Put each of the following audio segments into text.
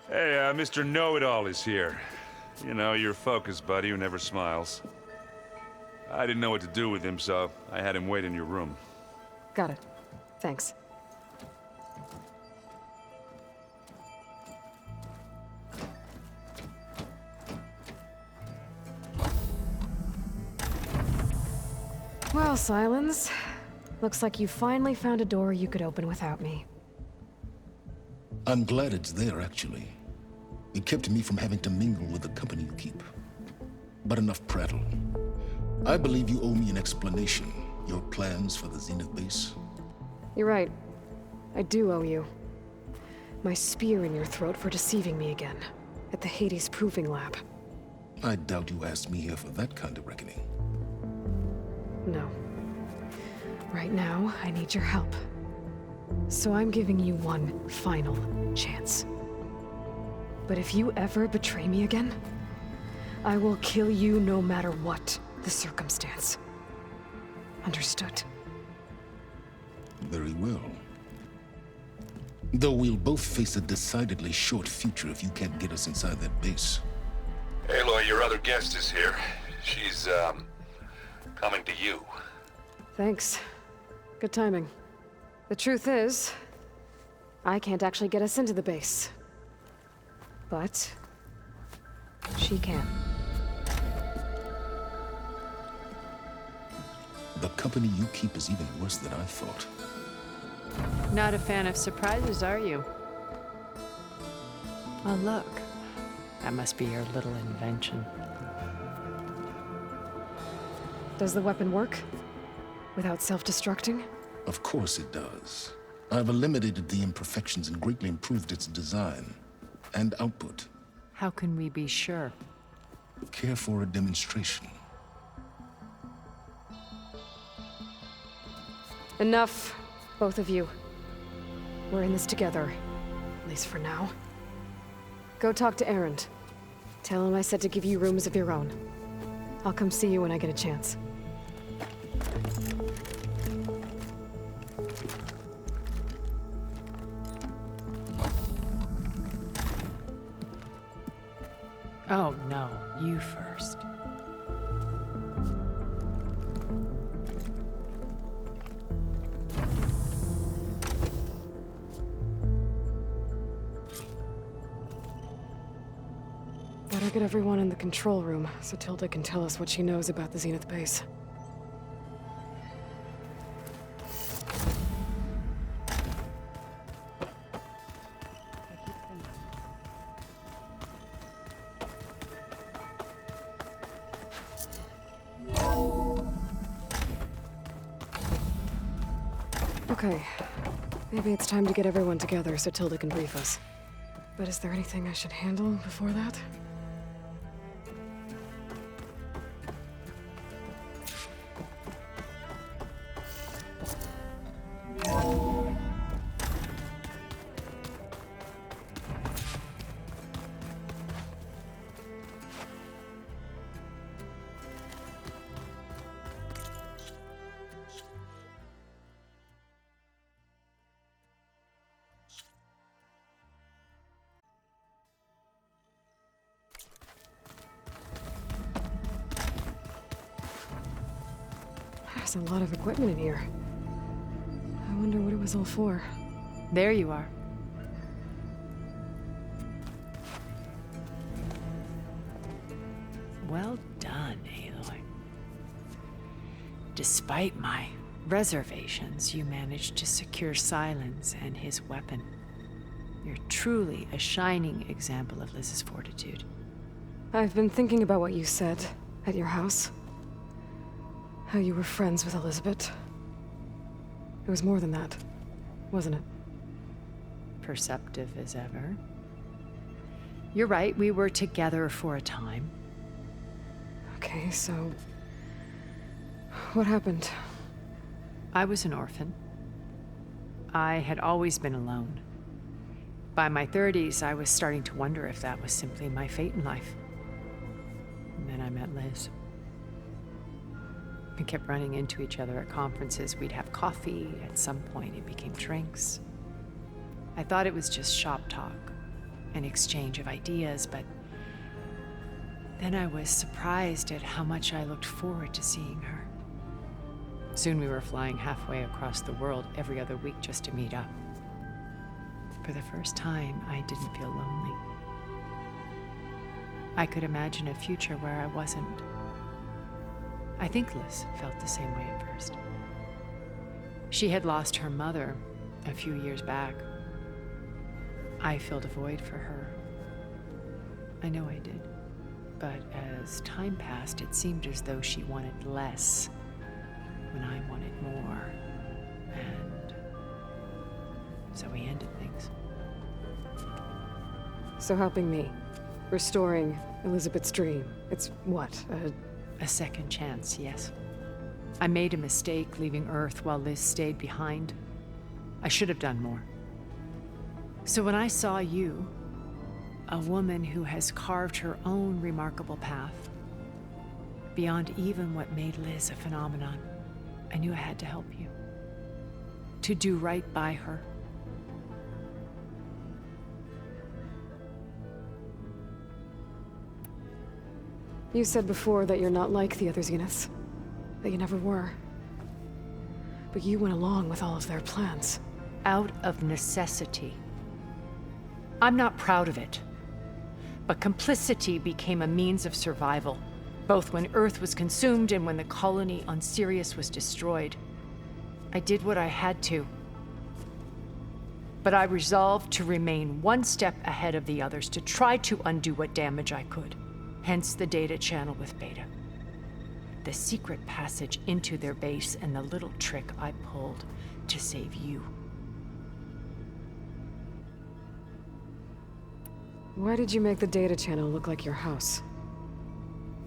Hey, Mr. Know-It-All is here. You know, your focus buddy who never smiles. I didn't know what to do with him, so I had him wait in your room. Got it. Thanks. Well, Silence. Looks like you finally found a door you could open without me. I'm glad it's there, actually. It kept me from having to mingle with the company you keep. But enough prattle. I believe you owe me an explanation. Your plans for the Zenith base? You're right. I do owe you. My spear in your throat for deceiving me again. At the Hades Proving Lab. I doubt you asked me here for that kind of reckoning. No. Right now, I need your help. So I'm giving you one final chance. But if you ever betray me again, I will kill you no matter what the circumstance. Understood? Very well. Though we'll both face a decidedly short future if you can't get us inside that base. Aloy, your other guest is here. She's, coming to you. Thanks. Good timing. The truth is, I can't actually get us into the base. But she can. The company you keep is even worse than I thought. Not a fan of surprises, are you? Oh, look. That must be your little invention. Does the weapon work? Without self-destructing? Of course it does. I've eliminated the imperfections and greatly improved its design and output. How can we be sure? Care for a demonstration? Enough, both of you. We're in this together, at least for now. Go talk to Erend. Tell him I said to give you rooms of your own. I'll come see you when I get a chance. Oh, no. You first. Better get everyone in the control room so Tilda can tell us what she knows about the Zenith base. Okay. Maybe it's time to get everyone together so Tilda can brief us. But is there anything I should handle before that? There's a lot of equipment in here. I wonder what it was all for. There you are. Well done, Aloy. Despite my reservations, you managed to secure Silence and his weapon. You're truly a shining example of Liz's fortitude. I've been thinking about what you said at your house. How you were friends with Elizabeth. It was more than that, wasn't it? Perceptive as ever. You're right, we were together for a time. Okay, so... what happened? I was an orphan. I had always been alone. By my 30s, I was starting to wonder if that was simply my fate in life. And then I met Liz. We kept running into each other at conferences. We'd have coffee. At some point, it became drinks. I thought it was just shop talk, an exchange of ideas, but then I was surprised at how much I looked forward to seeing her. Soon we were flying halfway across the world every other week just to meet up. For the first time, I didn't feel lonely. I could imagine a future where I wasn't. I think Liz felt the same way at first. She had lost her mother a few years back. I filled a void for her. I know I did. But as time passed, it seemed as though she wanted less when I wanted more. And so we ended things. So helping me, restoring Elizabeth's dream, it's what, A second chance, yes. I made a mistake leaving Earth while Liz stayed behind. I should have done more. So when I saw you, a woman who has carved her own remarkable path, beyond even what made Liz a phenomenon, I knew I had to help you. To do right by her. You said before that you're not like the other Zeniths. That you never were. But you went along with all of their plans. Out of necessity. I'm not proud of it. But complicity became a means of survival, both when Earth was consumed and when the colony on Sirius was destroyed. I did what I had to. But I resolved to remain one step ahead of the others, to try to undo what damage I could. Hence the data channel with Beta. The secret passage into their base and the little trick I pulled to save you. Why did you make the data channel look like your house?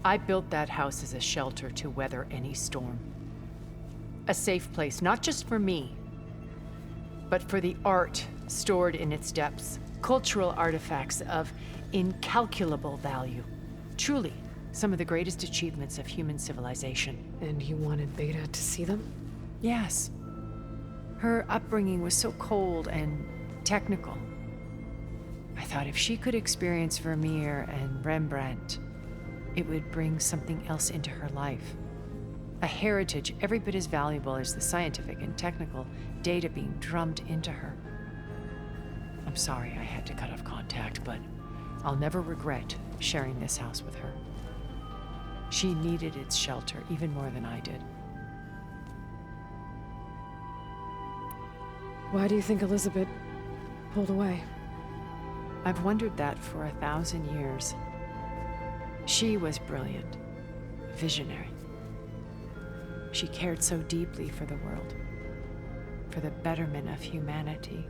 I built that house as a shelter to weather any storm. A safe place, not just for me, but for the art stored in its depths, cultural artifacts of incalculable value. Truly, some of the greatest achievements of human civilization. And you wanted Beta to see them? Yes. Her upbringing was so cold and technical. I thought if she could experience Vermeer and Rembrandt, it would bring something else into her life. A heritage every bit as valuable as the scientific and technical data being drummed into her. I'm sorry I had to cut off contact, but I'll never regret sharing this house with her. She needed its shelter even more than I did. Why do you think Elizabeth pulled away? I've wondered that for 1,000 years. She was brilliant, visionary. She cared so deeply for the world, for the betterment of humanity.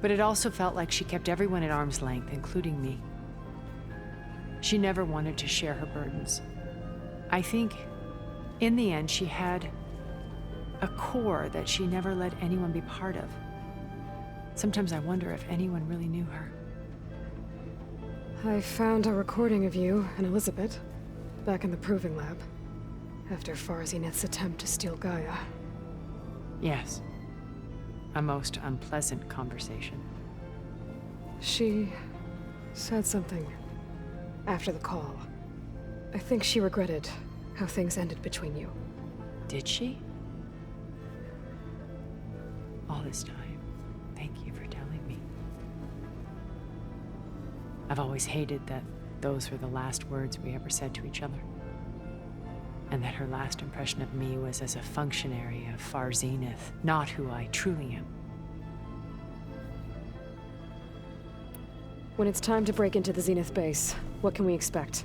But it also felt like she kept everyone at arm's length, including me. She never wanted to share her burdens. I think, in the end, she had a core that she never let anyone be part of. Sometimes I wonder if anyone really knew her. I found a recording of you and Elizabeth back in the proving lab after Farzineth's attempt to steal Gaia. Yes. A most unpleasant conversation. She said something after the call. I think she regretted how things ended between you. Did she? All this time, thank you for telling me. I've always hated that those were the last words we ever said to each other. And that her last impression of me was as a functionary of Far Zenith, not who I truly am. When it's time to break into the Zenith base, what can we expect?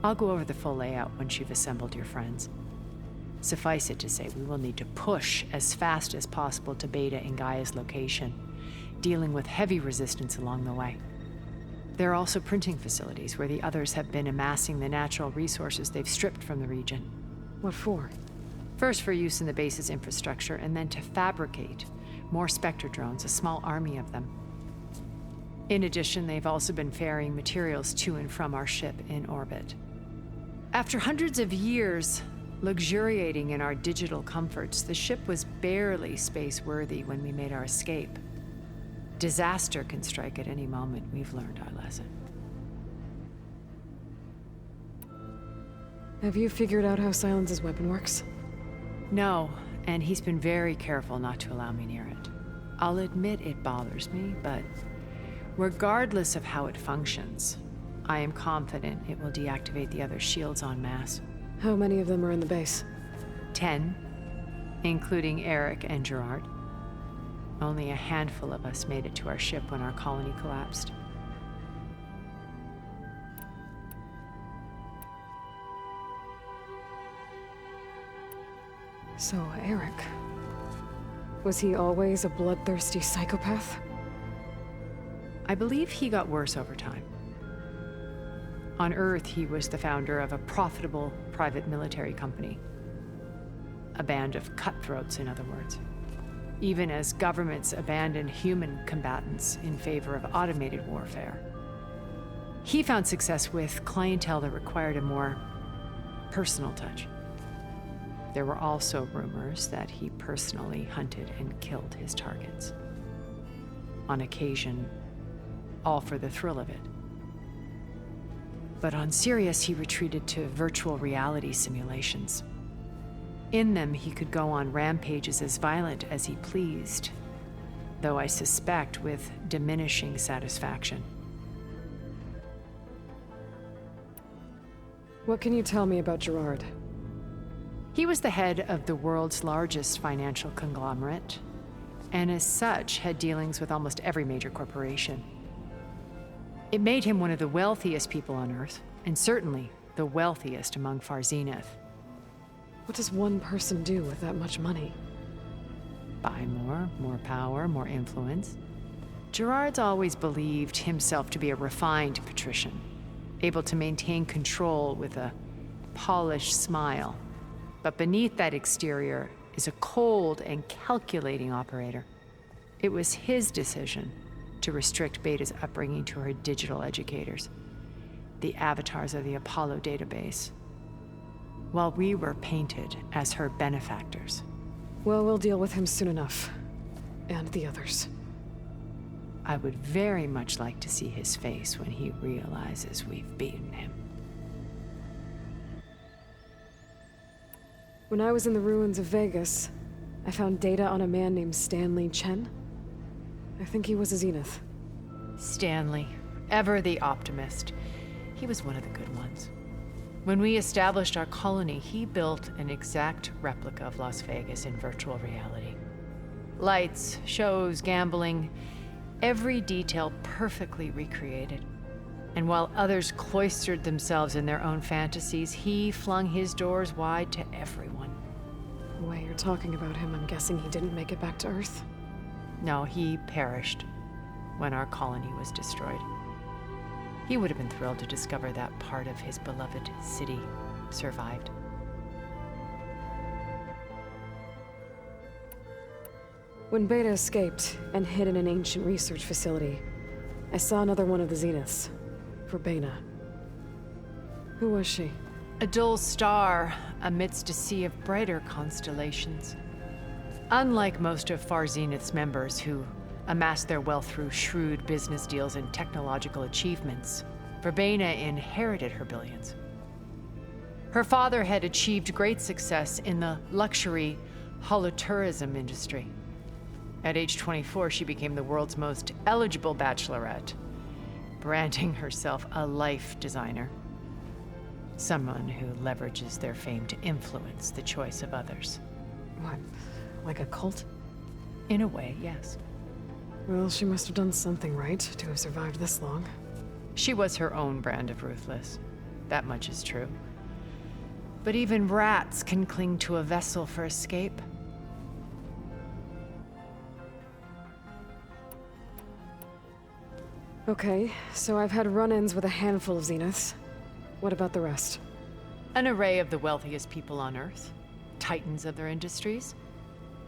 I'll go over the full layout once you've assembled your friends. Suffice it to say, we will need to push as fast as possible to Beta and Gaia's location, dealing with heavy resistance along the way. There are also printing facilities where the others have been amassing the natural resources they've stripped from the region. What for? First for use in the base's infrastructure, and then to fabricate more Spectre drones, a small army of them. In addition, they've also been ferrying materials to and from our ship in orbit. After hundreds of years, Luxuriating in our digital comforts, the ship was barely space-worthy when we made our escape. Disaster can strike at any moment. We've learned our lesson. Have you figured out how Silence's weapon works? No, and he's been very careful not to allow me near it. I'll admit it bothers me, but regardless of how it functions, I am confident it will deactivate the other shields en masse. How many of them are in the base? 10, including Eric and Gerard. Only a handful of us made it to our ship when our colony collapsed. So, Eric... was he always a bloodthirsty psychopath? I believe he got worse over time. On Earth, he was the founder of a profitable private military company. A band of cutthroats, in other words. Even as governments abandoned human combatants in favor of automated warfare. He found success with clientele that required a more personal touch. There were also rumors that he personally hunted and killed his targets. On occasion, all for the thrill of it. But on Sirius, he retreated to virtual reality simulations. In them, he could go on rampages as violent as he pleased, though I suspect with diminishing satisfaction. What can you tell me about Gerard? He was the head of the world's largest financial conglomerate, and as such, had dealings with almost every major corporation. It made him one of the wealthiest people on Earth, and certainly the wealthiest among Far Zenith. What does one person do with that much money? Buy more power, more influence. Gerard's always believed himself to be a refined patrician, able to maintain control with a polished smile. But beneath that exterior is a cold and calculating operator. It was his decision to restrict Beta's upbringing to her digital educators, the avatars of the Apollo database, while we were painted as her benefactors. Well, we'll deal with him soon enough. And the others. I would very much like to see his face when he realizes we've beaten him. When I was in the ruins of Vegas, I found data on a man named Stanley Chen. I think he was a Zenith. Stanley, ever the optimist. He was one of the good ones. When we established our colony, he built an exact replica of Las Vegas in virtual reality. Lights, shows, gambling, every detail perfectly recreated. And while others cloistered themselves in their own fantasies, he flung his doors wide to everyone. The way you're talking about him, I'm guessing he didn't make it back to Earth. No, he perished when our colony was destroyed. He would have been thrilled to discover that part of his beloved city survived. When Beta escaped and hid in an ancient research facility, I saw another one of the Zeniths, Verbena. Who was she? A dull star amidst a sea of brighter constellations. Unlike most of Far Zenith's members who amassed their wealth through shrewd business deals and technological achievements, Verbena inherited her billions. Her father had achieved great success in the luxury holotourism industry. At age 24, she became the world's most eligible bachelorette, branding herself a life designer. Someone who leverages their fame to influence the choice of others. What, like a cult? In a way, yes. Well, she must have done something right to have survived this long. She was her own brand of ruthless. That much is true. But even rats can cling to a vessel for escape. Okay, so I've had run-ins with a handful of Zeniths. What about the rest? An array of the wealthiest people on Earth. Titans of their industries.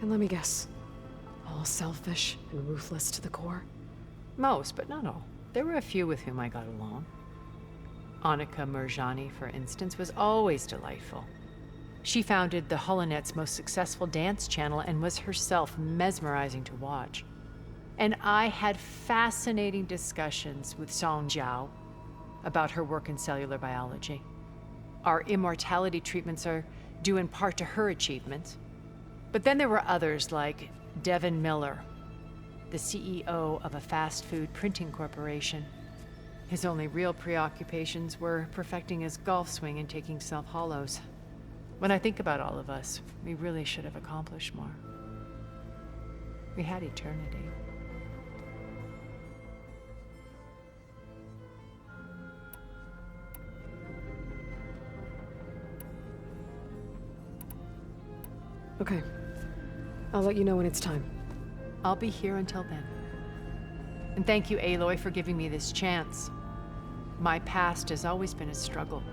And let me guess. All selfish and ruthless to the core? Most, but not all. There were a few with whom I got along. Annika Murjani, for instance, was always delightful. She founded the Holonet's most successful dance channel and was herself mesmerizing to watch. And I had fascinating discussions with Song Jiao about her work in cellular biology. Our immortality treatments are due in part to her achievements. But then there were others like Devin Miller, the CEO of a fast food printing corporation. His only real preoccupations were perfecting his golf swing and taking self-hollows. When I think about all of us, we really should have accomplished more. We had eternity. Okay. I'll let you know when it's time. I'll be here until then. And thank you, Aloy, for giving me this chance. My past has always been a struggle.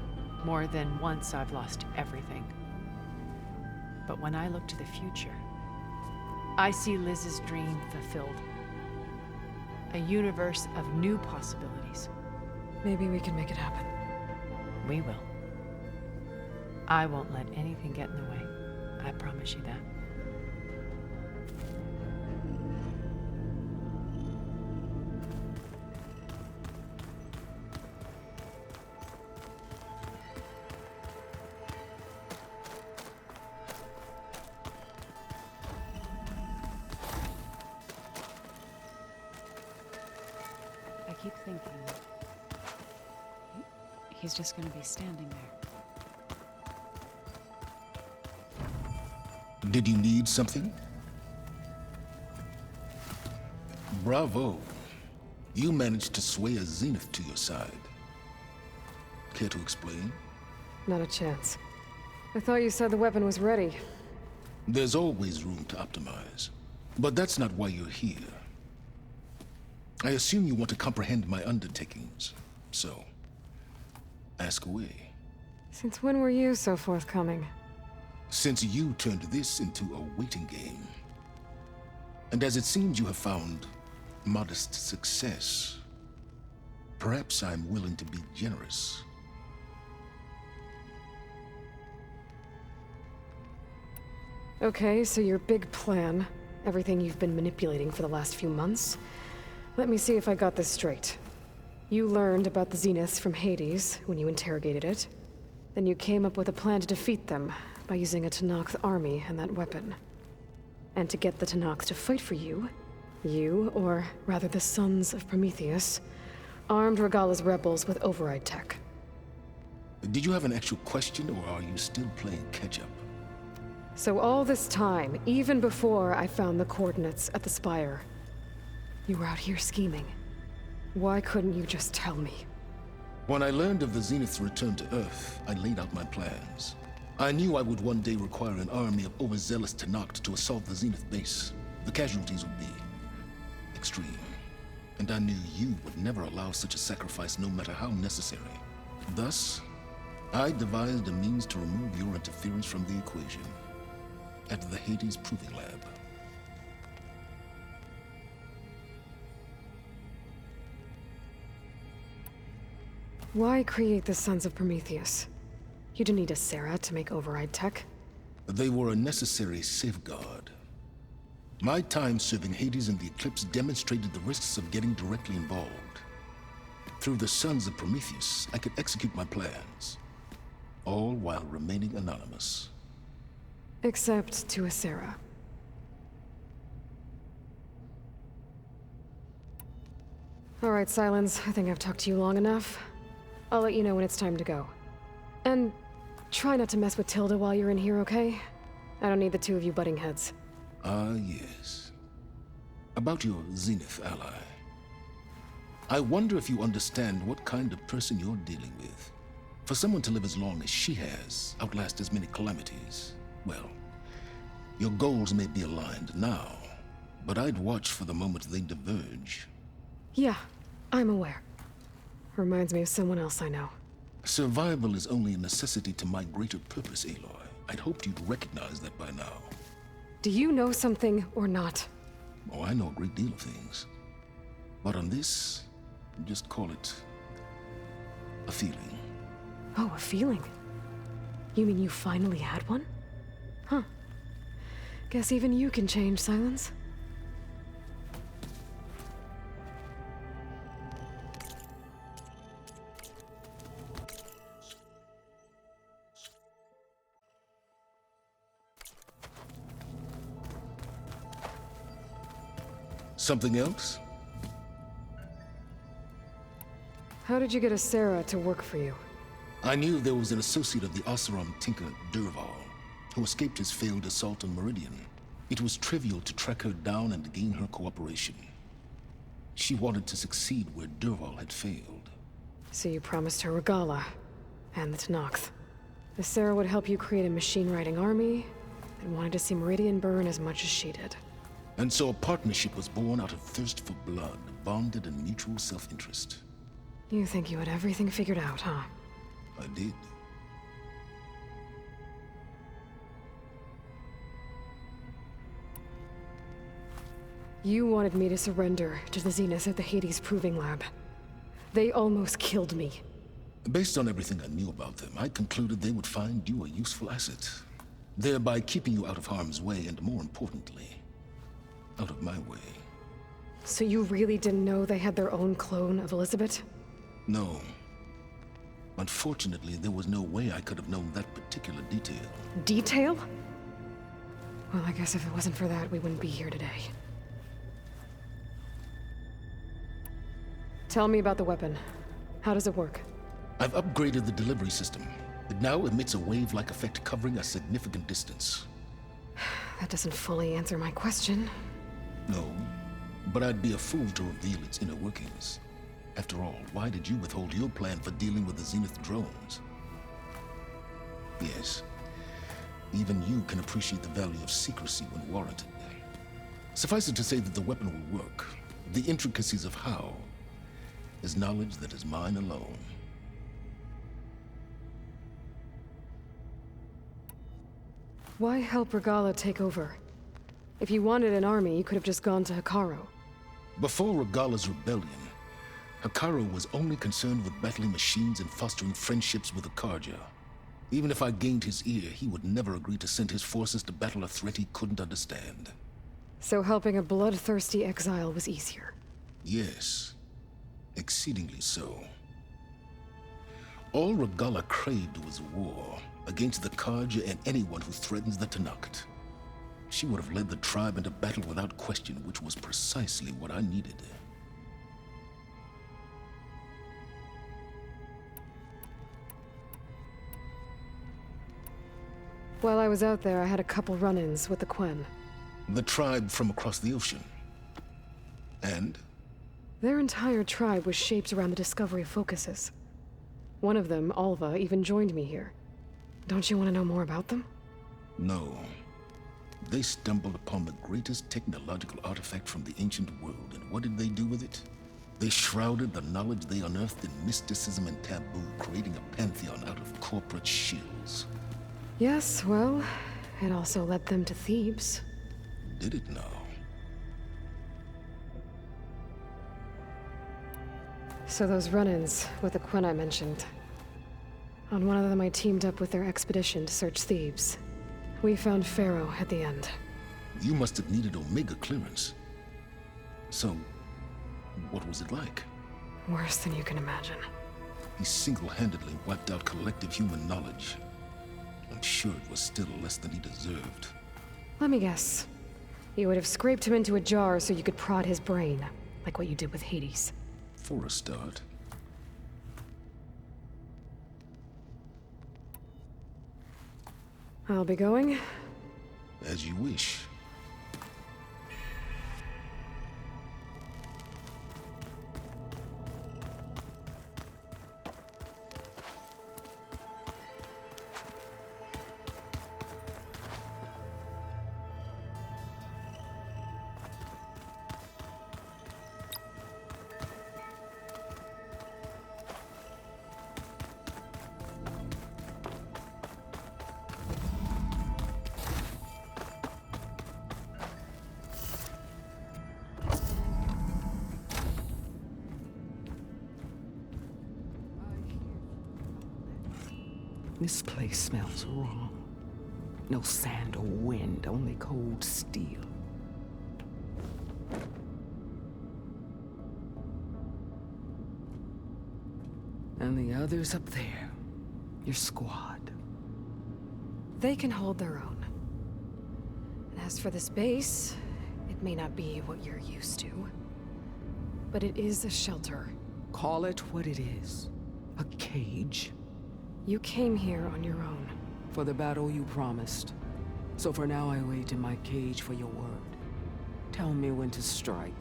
More than once I've lost everything. But when I look to the future, I see Liz's dream fulfilled. A universe of new possibilities. Maybe we can make it happen. We will. I won't let anything get in the way. I promise you that. I keep thinking he's just gonna be standing there. Did you need something? Bravo. You managed to sway a Zenith to your side. Care to explain? Not a chance. I thought you said the weapon was ready. There's always room to optimize. But that's not why you're here. I assume you want to comprehend my undertakings. So, ask away. Since when were you so forthcoming? Since you turned this into a waiting game. And as it seems you have found modest success, perhaps I'm willing to be generous. Okay, so your big plan, everything you've been manipulating for the last few months. Let me see if I got this straight. You learned about the Zeniths from Hades when you interrogated it. Then you came up with a plan to defeat them by using a Tenakth army and that weapon. And to get the Tenakth to fight for you, or rather the Sons of Prometheus, armed Regala's rebels with override tech. Did you have an actual question, or are you still playing catch-up? So all this time, even before I found the coordinates at the Spire, you were out here scheming. Why couldn't you just tell me? When I learned of the Zenith's return to Earth, I laid out my plans. I knew I would one day require an army of overzealous Tenakth to assault the Zenith base. The casualties would be extreme. And I knew you would never allow such a sacrifice, no matter how necessary. Thus, I devised a means to remove your interference from the equation at the Hades Proving Lab. Why create the Sons of Prometheus? You didn't need a Sarah to make override tech. They were a necessary safeguard. My time serving Hades and the Eclipse demonstrated the risks of getting directly involved. Through the Sons of Prometheus, I could execute my plans, all while remaining anonymous. Except to a Sarah. All right, Silence. I think I've talked to you long enough. I'll let you know when it's time to go. And try not to mess with Tilda while you're in here, okay? I don't need the two of you butting heads. Ah, yes. About your Zenith ally. I wonder if you understand what kind of person you're dealing with. For someone to live as long as she has, outlast as many calamities, well, your goals may be aligned now, but I'd watch for the moment they diverge. Yeah, I'm aware. Reminds me of someone else I know. Survival is only a necessity to my greater purpose, Aloy. I'd hoped you'd recognize that by now. Do you know something or not? Oh, I know a great deal of things. But on this, just call it a feeling. Oh, a feeling. You mean you finally had one? Huh. Guess even you can change, Silence. Something else? How did you get a Sarah to work for you? I knew there was an associate of the Oseram tinker, Durval, who escaped his failed assault on Meridian. It was trivial to track her down and gain her cooperation. She wanted to succeed where Durval had failed. So you promised her Regala, and the Tenakth. The Sarah would help you create a machine-riding army, and wanted to see Meridian burn as much as she did. And so a partnership was born out of thirst for blood, bonded in mutual self-interest. You think you had everything figured out, huh? I did. You wanted me to surrender to the Zenith at the Hades Proving Lab. They almost killed me. Based on everything I knew about them, I concluded they would find you a useful asset, thereby keeping you out of harm's way and, more importantly, out of my way. So you really didn't know they had their own clone of Elizabeth? No. Unfortunately, there was no way I could have known that particular detail. Detail? Well, I guess if it wasn't for that, we wouldn't be here today. Tell me about the weapon. How does it work? I've upgraded the delivery system. It now emits a wave-like effect covering a significant distance. That doesn't fully answer my question. No, but I'd be a fool to reveal its inner workings. After all, why did you withhold your plan for dealing with the Zenith drones? Yes, even you can appreciate the value of secrecy when warranted. Suffice it to say that the weapon will work. The intricacies of how is knowledge that is mine alone. Why help Regala take over? If you wanted an army, you could have just gone to Hekarro. Before Regala's rebellion, Hekarro was only concerned with battling machines and fostering friendships with the Karja. Even if I gained his ear, he would never agree to send his forces to battle a threat he couldn't understand. So helping a bloodthirsty exile was easier. Yes, exceedingly so. All Regala craved was war against the Karja and anyone who threatens the Tenakth. She would have led the tribe into battle without question, which was precisely what I needed. While I was out there, I had a couple run-ins with the Quen. The tribe from across the ocean. And? Their entire tribe was shaped around the discovery of focuses. One of them, Alva, even joined me here. Don't you want to know more about them? No. They stumbled upon the greatest technological artifact from the ancient world, and what did they do with it? They shrouded the knowledge they unearthed in mysticism and taboo, creating a pantheon out of corporate shills. Yes, well, it also led them to Thebes. Did it now? So those run-ins with the Quen I mentioned. On one of them I teamed up with their expedition to search Thebes. We found Pharaoh at the end. You must have needed Omega clearance. So, what was it like? Worse than you can imagine. He single-handedly wiped out collective human knowledge. I'm sure it was still less than he deserved. Let me guess. You would have scraped him into a jar so you could prod his brain, like what you did with Hades. For a start. I'll be going. As you wish. This place smells wrong. No sand or wind, only cold steel. And the others up there, your squad. They can hold their own. And as for this base, it may not be what you're used to, but it is a shelter. Call it what it is. A cage. You came here on your own. For the battle you promised. So for now I wait in my cage for your word. Tell me when to strike.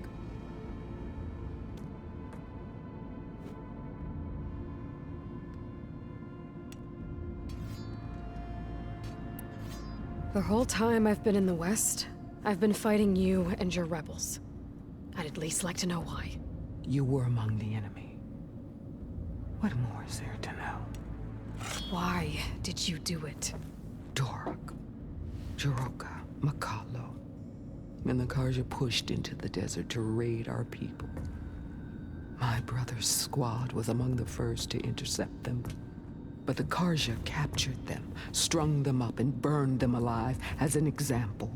The whole time I've been in the West, I've been fighting you and your rebels. I'd at least like to know why. You were among the enemy. What more is there to know? Why did you do it? Dork, Jiroka, Makalo, and the Karja pushed into the desert to raid our people. My brother's squad was among the first to intercept them. But the Karja captured them, strung them up, and burned them alive as an example.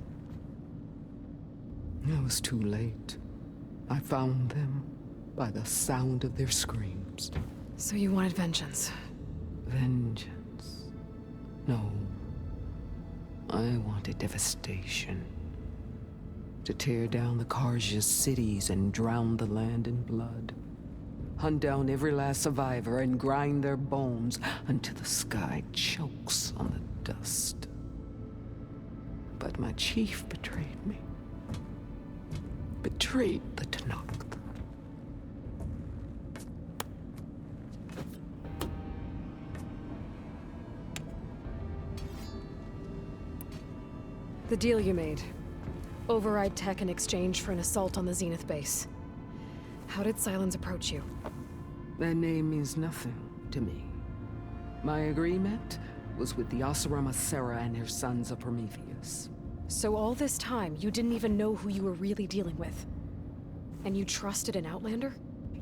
It was too late. I found them by the sound of their screams. So you wanted vengeance? Vengeance? No. I wanted devastation. To tear down the Karja's cities and drown the land in blood. Hunt down every last survivor and grind their bones until the sky chokes on the dust. But my chief betrayed me. Betrayed the Tanakh. The deal you made. Override tech in exchange for an assault on the Zenith base. How did Silence approach you? That name means nothing to me. My agreement was with the Asarama Sera and their sons of Prometheus. So all this time, you didn't even know who you were really dealing with? And you trusted an Outlander?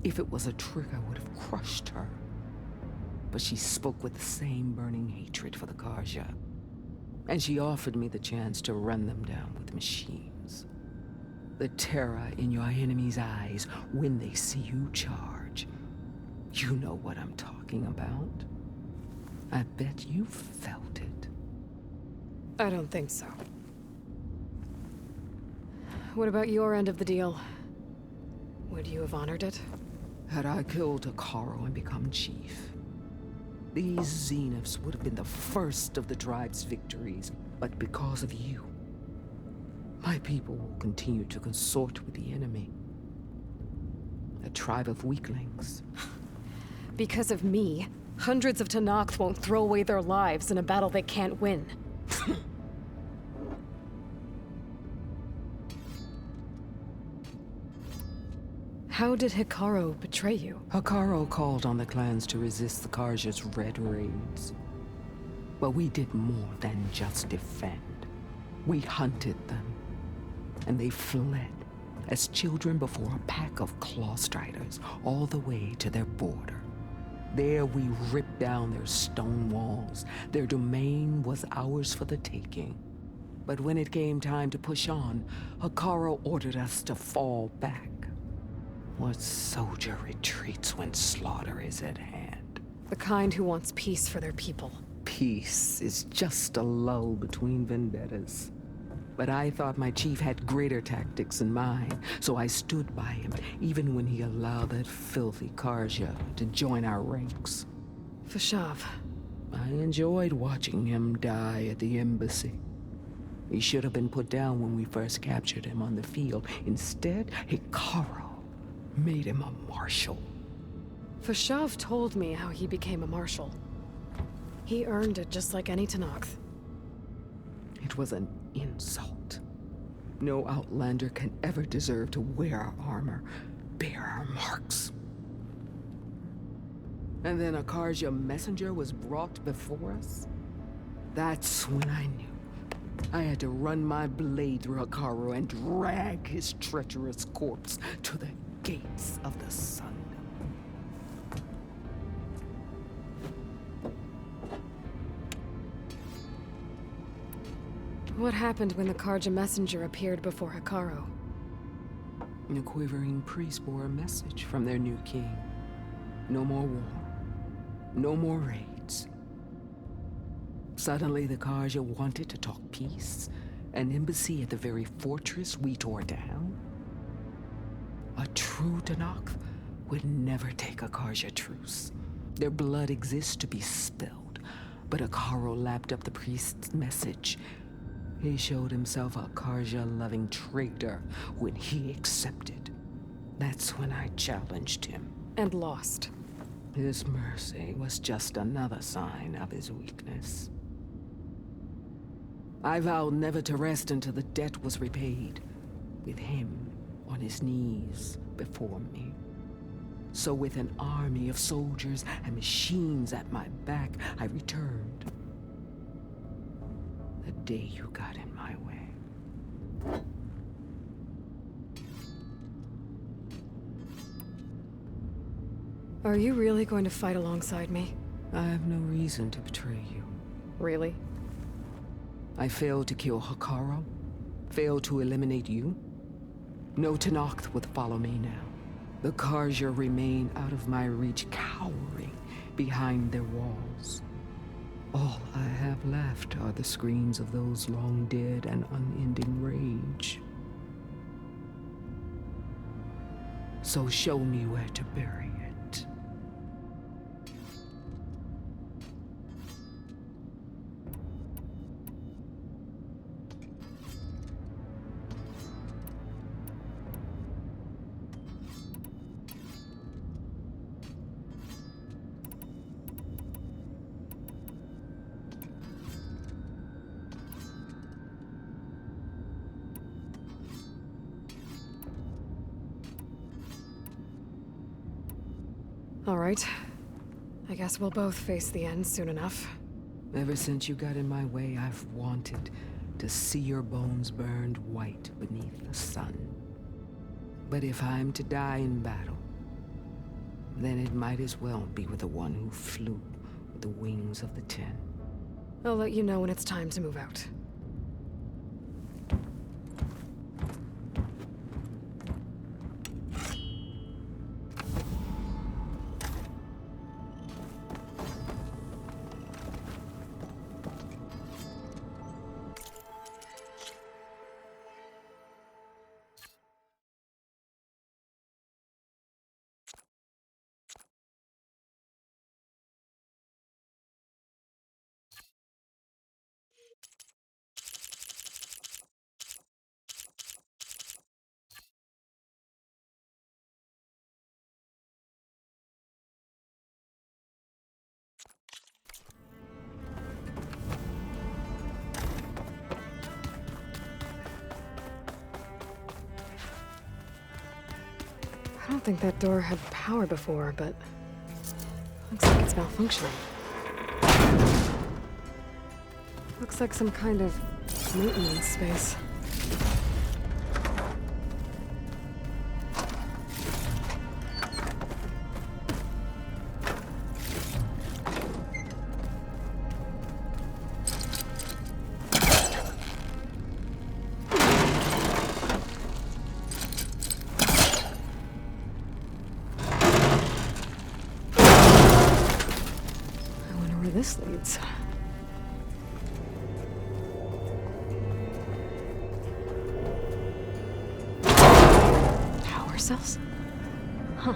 If it was a trick, I would have crushed her. But she spoke with the same burning hatred for the Karja. And she offered me the chance to run them down with machines. The terror in your enemy's eyes when they see you charge. You know what I'm talking about. I bet you felt it. I don't think so. What about your end of the deal? Would you have honored it? Had I killed Akaro and become chief, these Zeniths would have been the first of the tribe's victories. But because of you, my people will continue to consort with the enemy. A tribe of weaklings. Because of me, hundreds of Tanakh won't throw away their lives in a battle they can't win. How did Hikaru betray you? Akaro called on the clans to resist the Karja's red raids. But we did more than just defend. We hunted them. And they fled, as children before a pack of claw striders, all the way to their border. There we ripped down their stone walls. Their domain was ours for the taking. But when it came time to push on, Hikaru ordered us to fall back. What soldier retreats when slaughter is at hand? The kind who wants peace for their people. Peace is just a lull between vendettas. But I thought my chief had greater tactics in mind, so I stood by him, even when he allowed that filthy Karja to join our ranks. Fashav. I enjoyed watching him die at the embassy. He should have been put down when we first captured him on the field. Instead, Hikaru made him a marshal. Fashav told me how he became a marshal. He earned it just like any Tanakh. It was an insult. No Outlander can ever deserve to wear our armor, bear our marks. And then a Karja messenger was brought before us? That's when I knew. I had to run my blade through Hikaru and drag his treacherous corpse to the gates of the sun. What happened when the Karja messenger appeared before Hikaru? The quivering priest bore a message from their new king. No more war. No more raids. Suddenly, the Karja wanted to talk peace. An embassy at the very fortress we tore down? A true Tenakth would never take a Karja truce. Their blood exists to be spilled, but Hikaru lapped up the priest's message. He showed himself a Karja-loving traitor when he accepted. That's when I challenged him. And lost. His mercy was just another sign of his weakness. I vowed never to rest until the debt was repaid, with him on his knees before me. So with an army of soldiers and machines at my back, I returned. The day you got in my way. Are you really going to fight alongside me? I have no reason to betray you. Really? I failed to kill Hikaru, failed to eliminate you. No Tenakth would follow me now. The Karja remain out of my reach, cowering behind their walls. All I have left are the screams of those long dead and unending rage. So show me where to bury it. All right. I guess we'll both face the end soon enough. Ever since you got in my way, I've wanted to see your bones burned white beneath the sun. But if I'm to die in battle, then it might as well be with the one who flew with the wings of the Ten. I'll let you know when it's time to move out. I don't think that door had power before, but looks like it's malfunctioning. Looks like some kind of maintenance space. This leads. Power cells? Huh.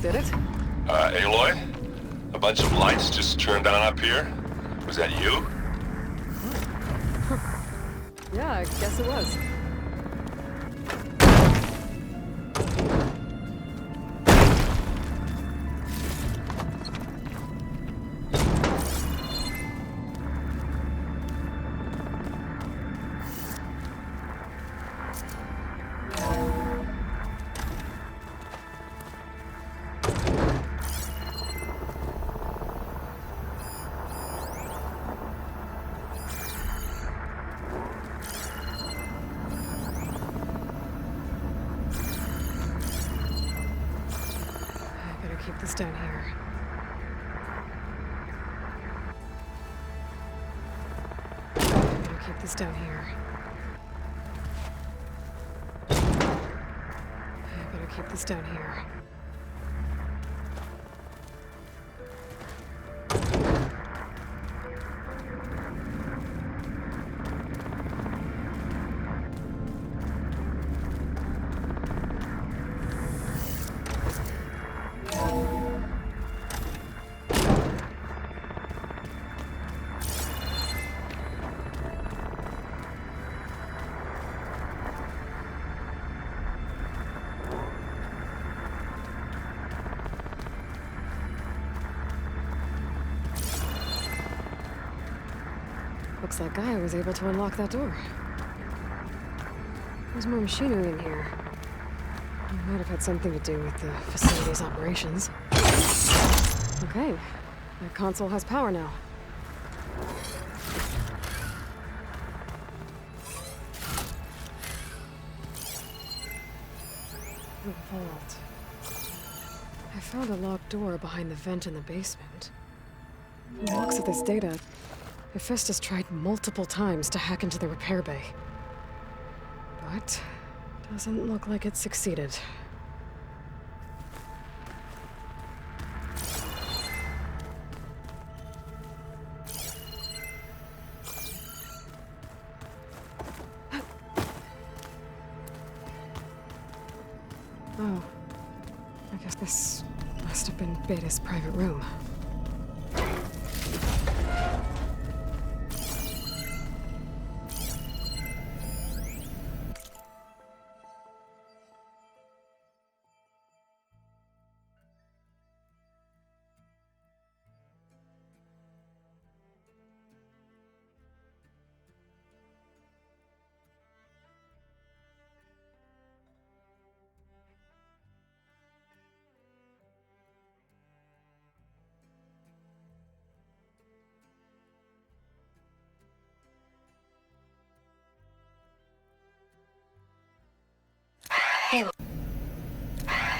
that did it. Aloy? A bunch of lights just turned on up here? Was that you? Yeah, I guess it was. Keep this down here. I'm gonna keep this down here. I better keep this down here. Looks like Gaia was able to unlock that door. There's more machinery in here. It might have had something to do with the facility's operations. Okay, that console has power now. The vault. I found a locked door behind the vent in the basement. From the looks of this data, Hephaestus tried multiple times to hack into the repair bay. But doesn't look like it succeeded. Oh, I guess this must have been Beta's private room.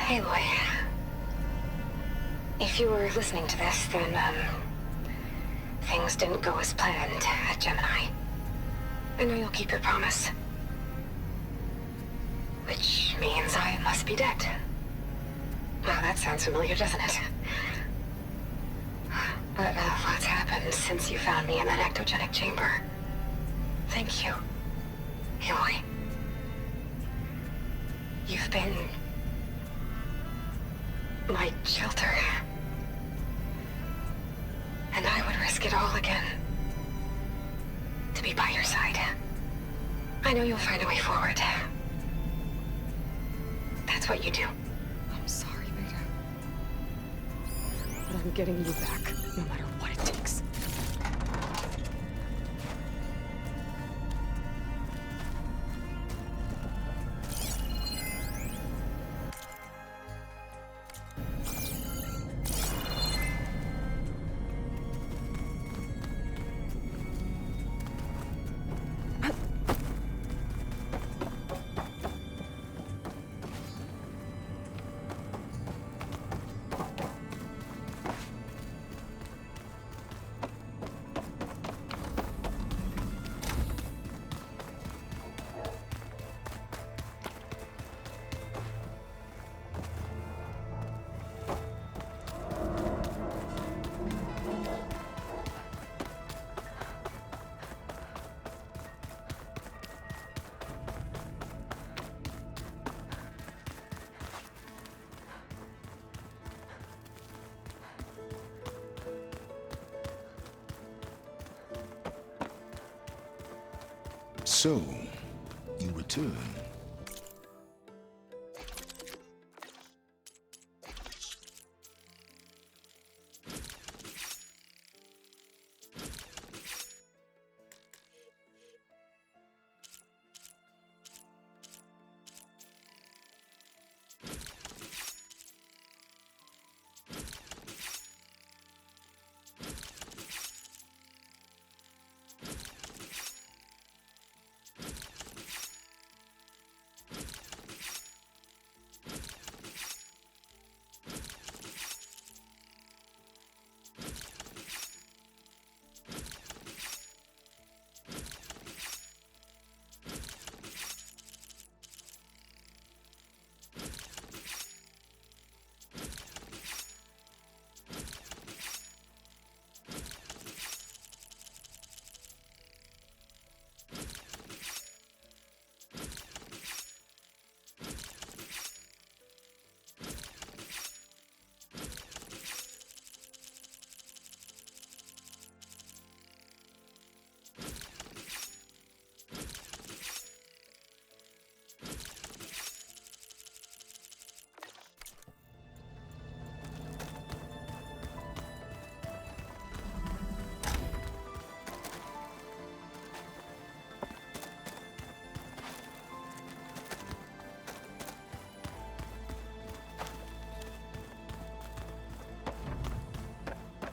Aloy. If you were listening to this, then, things didn't go as planned at Gemini. I know you'll keep your promise. Which means I must be dead. Well, that sounds familiar, doesn't it? But what's happened since you found me in that ectogenic chamber? Thank you, Aloy. You've been my shelter. And I would risk it all again to be by your side. I know you'll find a way forward. That's what you do. I'm sorry, Beta. But I'm getting you back, no matter what it takes. So, you return.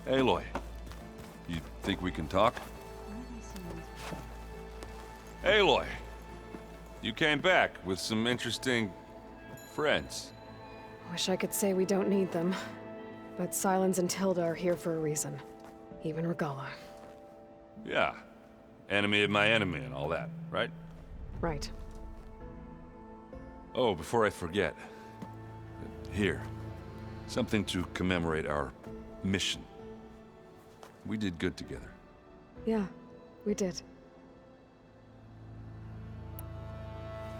Aloy, you think we can talk? Aloy, you came back with some interesting friends. Wish I could say we don't need them. But Silence and Tilda are here for a reason. Even Regala. Yeah, enemy of my enemy and all that, right? Right. Oh, before I forget. Here, something to commemorate our mission. We did good together. Yeah, we did.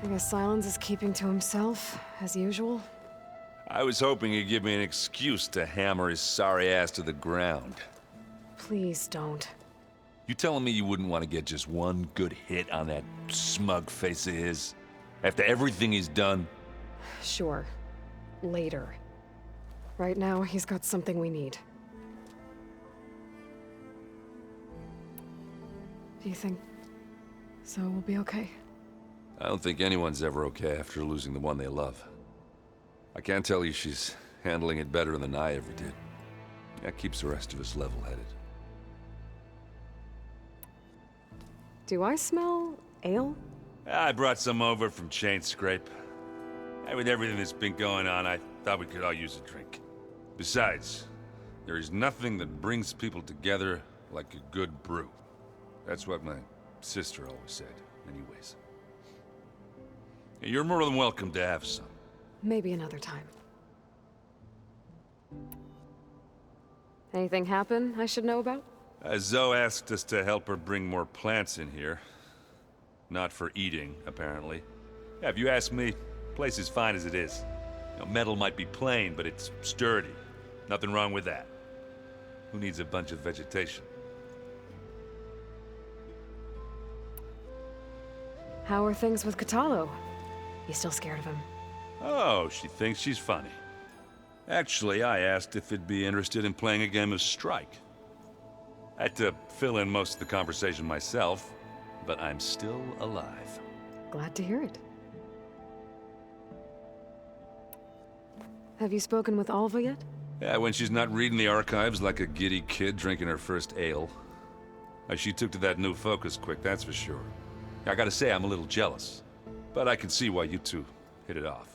I guess Silence is keeping to himself, as usual. I was hoping he'd give me an excuse to hammer his sorry ass to the ground. Please don't. You telling me you wouldn't want to get just one good hit on that smug face of his? After everything he's done? Sure. Later. Right now, he's got something we need. Do you think so we'll be okay? I don't think anyone's ever okay after losing the one they love. I can't tell you she's handling it better than I ever did. That keeps the rest of us level-headed. Do I smell ale? I brought some over from Chain Scrape. And with everything that's been going on, I thought we could all use a drink. Besides, there is nothing that brings people together like a good brew. That's what my sister always said, anyways. You're more than welcome to have some. Maybe another time. Anything happen I should know about? Zoe asked us to help her bring more plants in here. Not for eating, apparently. Yeah, if you ask me, the place is fine as it is. You know, metal might be plain, but it's sturdy. Nothing wrong with that. Who needs a bunch of vegetation? How are things with Kotallo? You still scared of him? Oh, she thinks she's funny. Actually, I asked if it'd be interested in playing a game of Strike. I had to fill in most of the conversation myself, but I'm still alive. Glad to hear it. Have you spoken with Alva yet? Yeah, when she's not reading the archives like a giddy kid drinking her first ale. She took to that new focus quick, that's for sure. I gotta say, I'm a little jealous. But I can see why you two hit it off.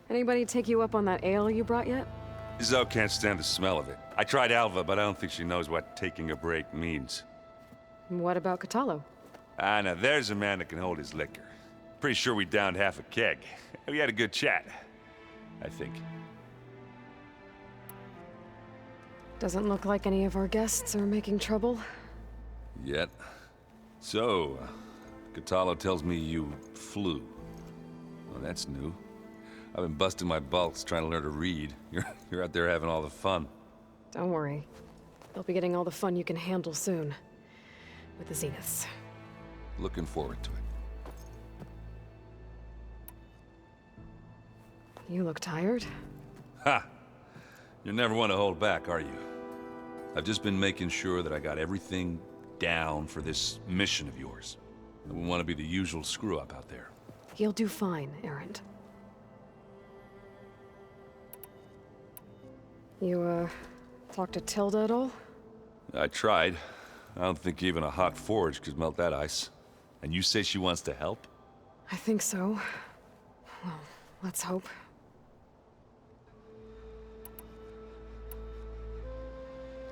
Anybody take you up on that ale you brought yet? Zoe can't stand the smell of it. I tried Alva, but I don't think she knows what taking a break means. What about Kotallo? Ah, now there's a man that can hold his liquor. Pretty sure we downed half a keg. We had a good chat, I think. Doesn't look like any of our guests are making trouble. Yet. So, Kotallo tells me you flew. Well, that's new. I've been busting my balls trying to learn to read. You're out there having all the fun. Don't worry. You'll be getting all the fun you can handle soon. with the Zeniths. Looking forward to it. You look tired? Ha! You never want to hold back, are you? I've just been making sure that I got everything down for this mission of yours. I wouldn't want to be the usual screw-up out there. You'll do fine, Erend. You, talked to Tilda at all? I tried. I don't think even a hot forge could melt that ice. And you say she wants to help? I think so. Well, let's hope.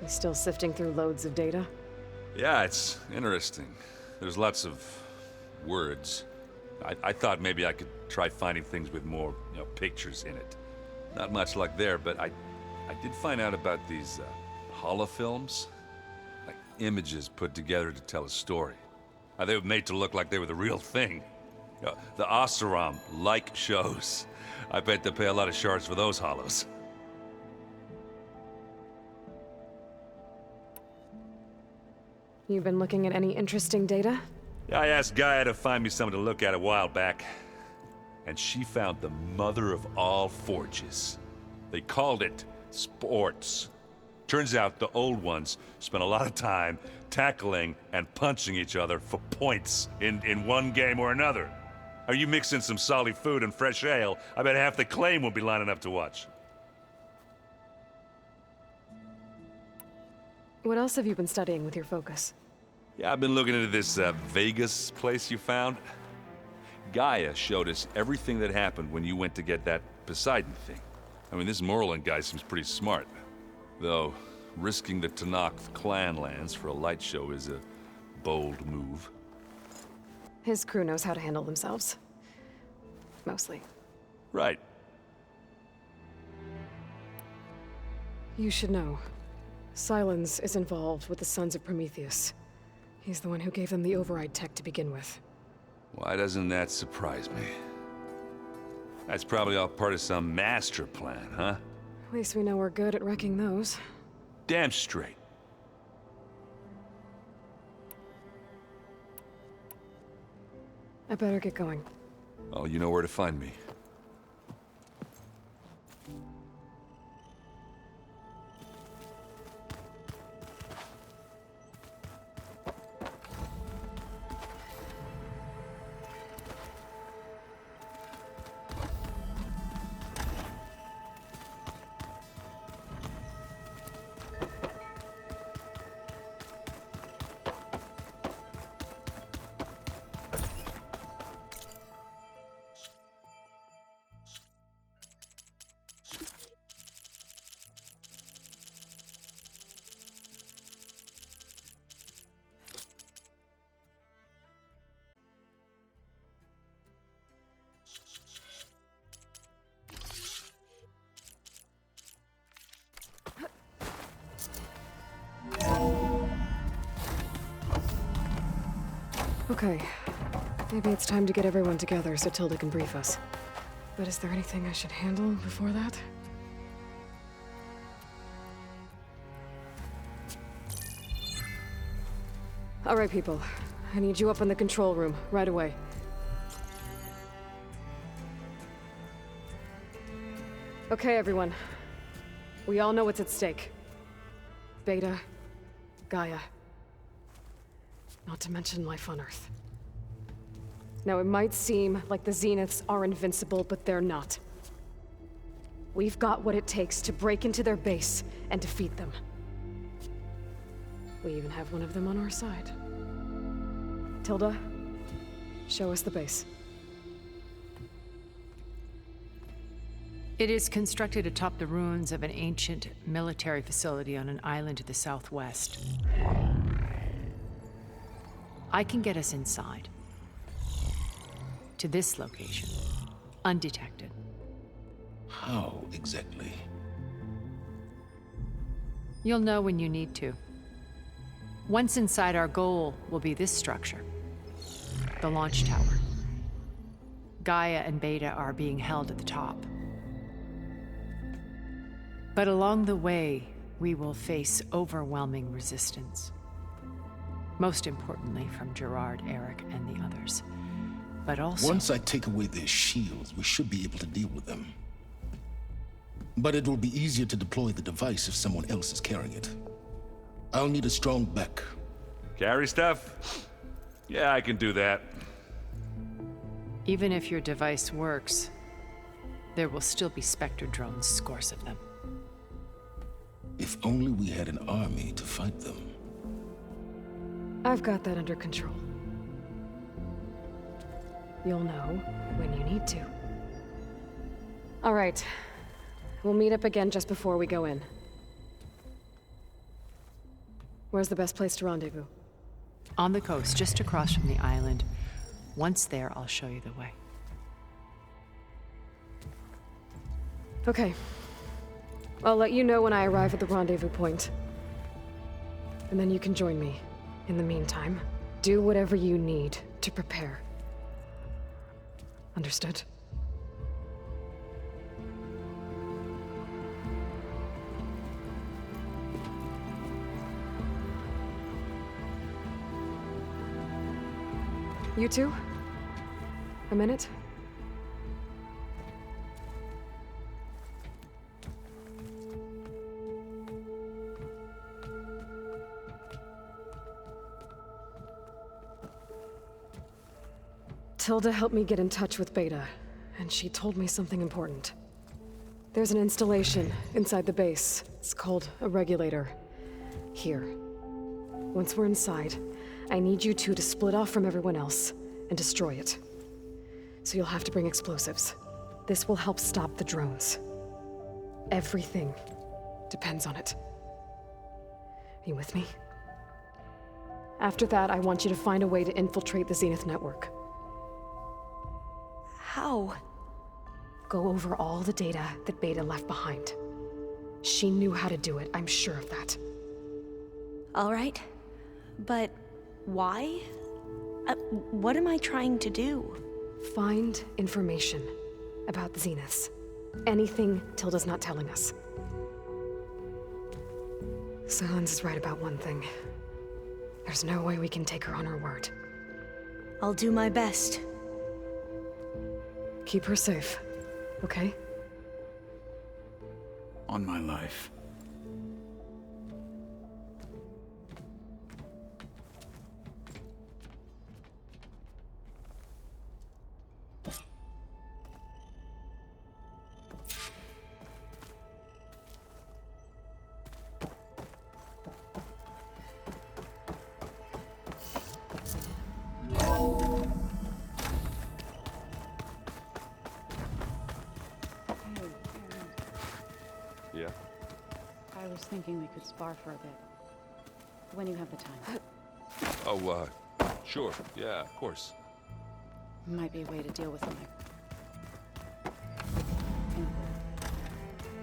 You still sifting through loads of data? Yeah, it's interesting. There's lots of words. I thought maybe I could try finding things with more, pictures in it. Not much luck there, but I did find out about these holofilms. Like images put together to tell a story. They were made to look like they were the real thing. The Oseram like shows. I bet they pay a lot of shards for those hollows. You've been looking at any interesting data? Yeah, I asked Gaia to find me something to look at a while back. And she found the mother of all forges. They called it sports. Turns out the old ones spent a lot of time tackling and punching each other for points in one game or another. Are you mixing some solid food and fresh ale? I bet half the claim will be lining up to watch. What else have you been studying with your focus? Yeah, I've been looking into this Vegas place you found. Gaia showed us everything that happened when you went to get that Poseidon thing. I mean, this Morland guy seems pretty smart. Though, risking the Tanakh clan lands for a light show is a bold move. His crew knows how to handle themselves. Mostly. Right. You should know. Sylens is involved with the Sons of Prometheus. He's the one who gave them the override tech to begin with. Why doesn't that surprise me? That's probably all part of some master plan, huh? At least we know we're good at wrecking those. Damn straight. I better get going. Oh, you know where to find me. Okay. Maybe it's time to get everyone together so Tilda can brief us. But is there anything I should handle before that? All right, people. I need you up in the control room, right away. Okay, everyone. We all know what's at stake. Beta, Gaia. Not to mention life on Earth. Now, it might seem like the Zeniths are invincible, but they're not. We've got what it takes to break into their base and defeat them. We even have one of them on our side. Tilda, show us the base. It is constructed atop the ruins of an ancient military facility on an island to the southwest. I can get us inside. To this location. Undetected. How exactly? You'll know when you need to. Once inside, our goal will be this structure. The launch tower. Gaia and Beta are being held at the top. But along the way, we will face overwhelming resistance. Most importantly from Gerard, Eric, and the others. But also... Once I take away their shields, we should be able to deal with them. But it will be easier to deploy the device if someone else is carrying it. I'll need a strong back. Carry stuff? Yeah, I can do that. Even if your device works, there will still be Spectre drones, scores of them. If only we had an army to fight them. I've got that under control. You'll know when you need to. All right. We'll meet up again just before we go in. Where's the best place to rendezvous? On the coast, just across from the island. Once there, I'll show you the way. Okay. I'll let you know when I arrive at the rendezvous point. And then you can join me. In the meantime, do whatever you need to prepare. Understood? You two? A minute? Tilda helped me get in touch with Beta, and she told me something important. There's an installation inside the base. It's called a regulator. Here. Once we're inside, I need you two to split off from everyone else and destroy it. So you'll have to bring explosives. This will help stop the drones. Everything depends on it. Are you with me? After that, I want you to find a way to infiltrate the Zenith network. How? Go over all the data that Beta left behind. She knew how to do it, I'm sure of that. All right. But why? What am I trying to do? Find information about the Zeniths. Anything Tilda's not telling us. Silence is right about one thing. There's no way we can take her on her word. I'll do my best. Keep her safe, okay? On my life. Yeah. I was thinking we could spar for a bit. When you have the time. Oh, sure. Yeah, of course. Might be a way to deal with them.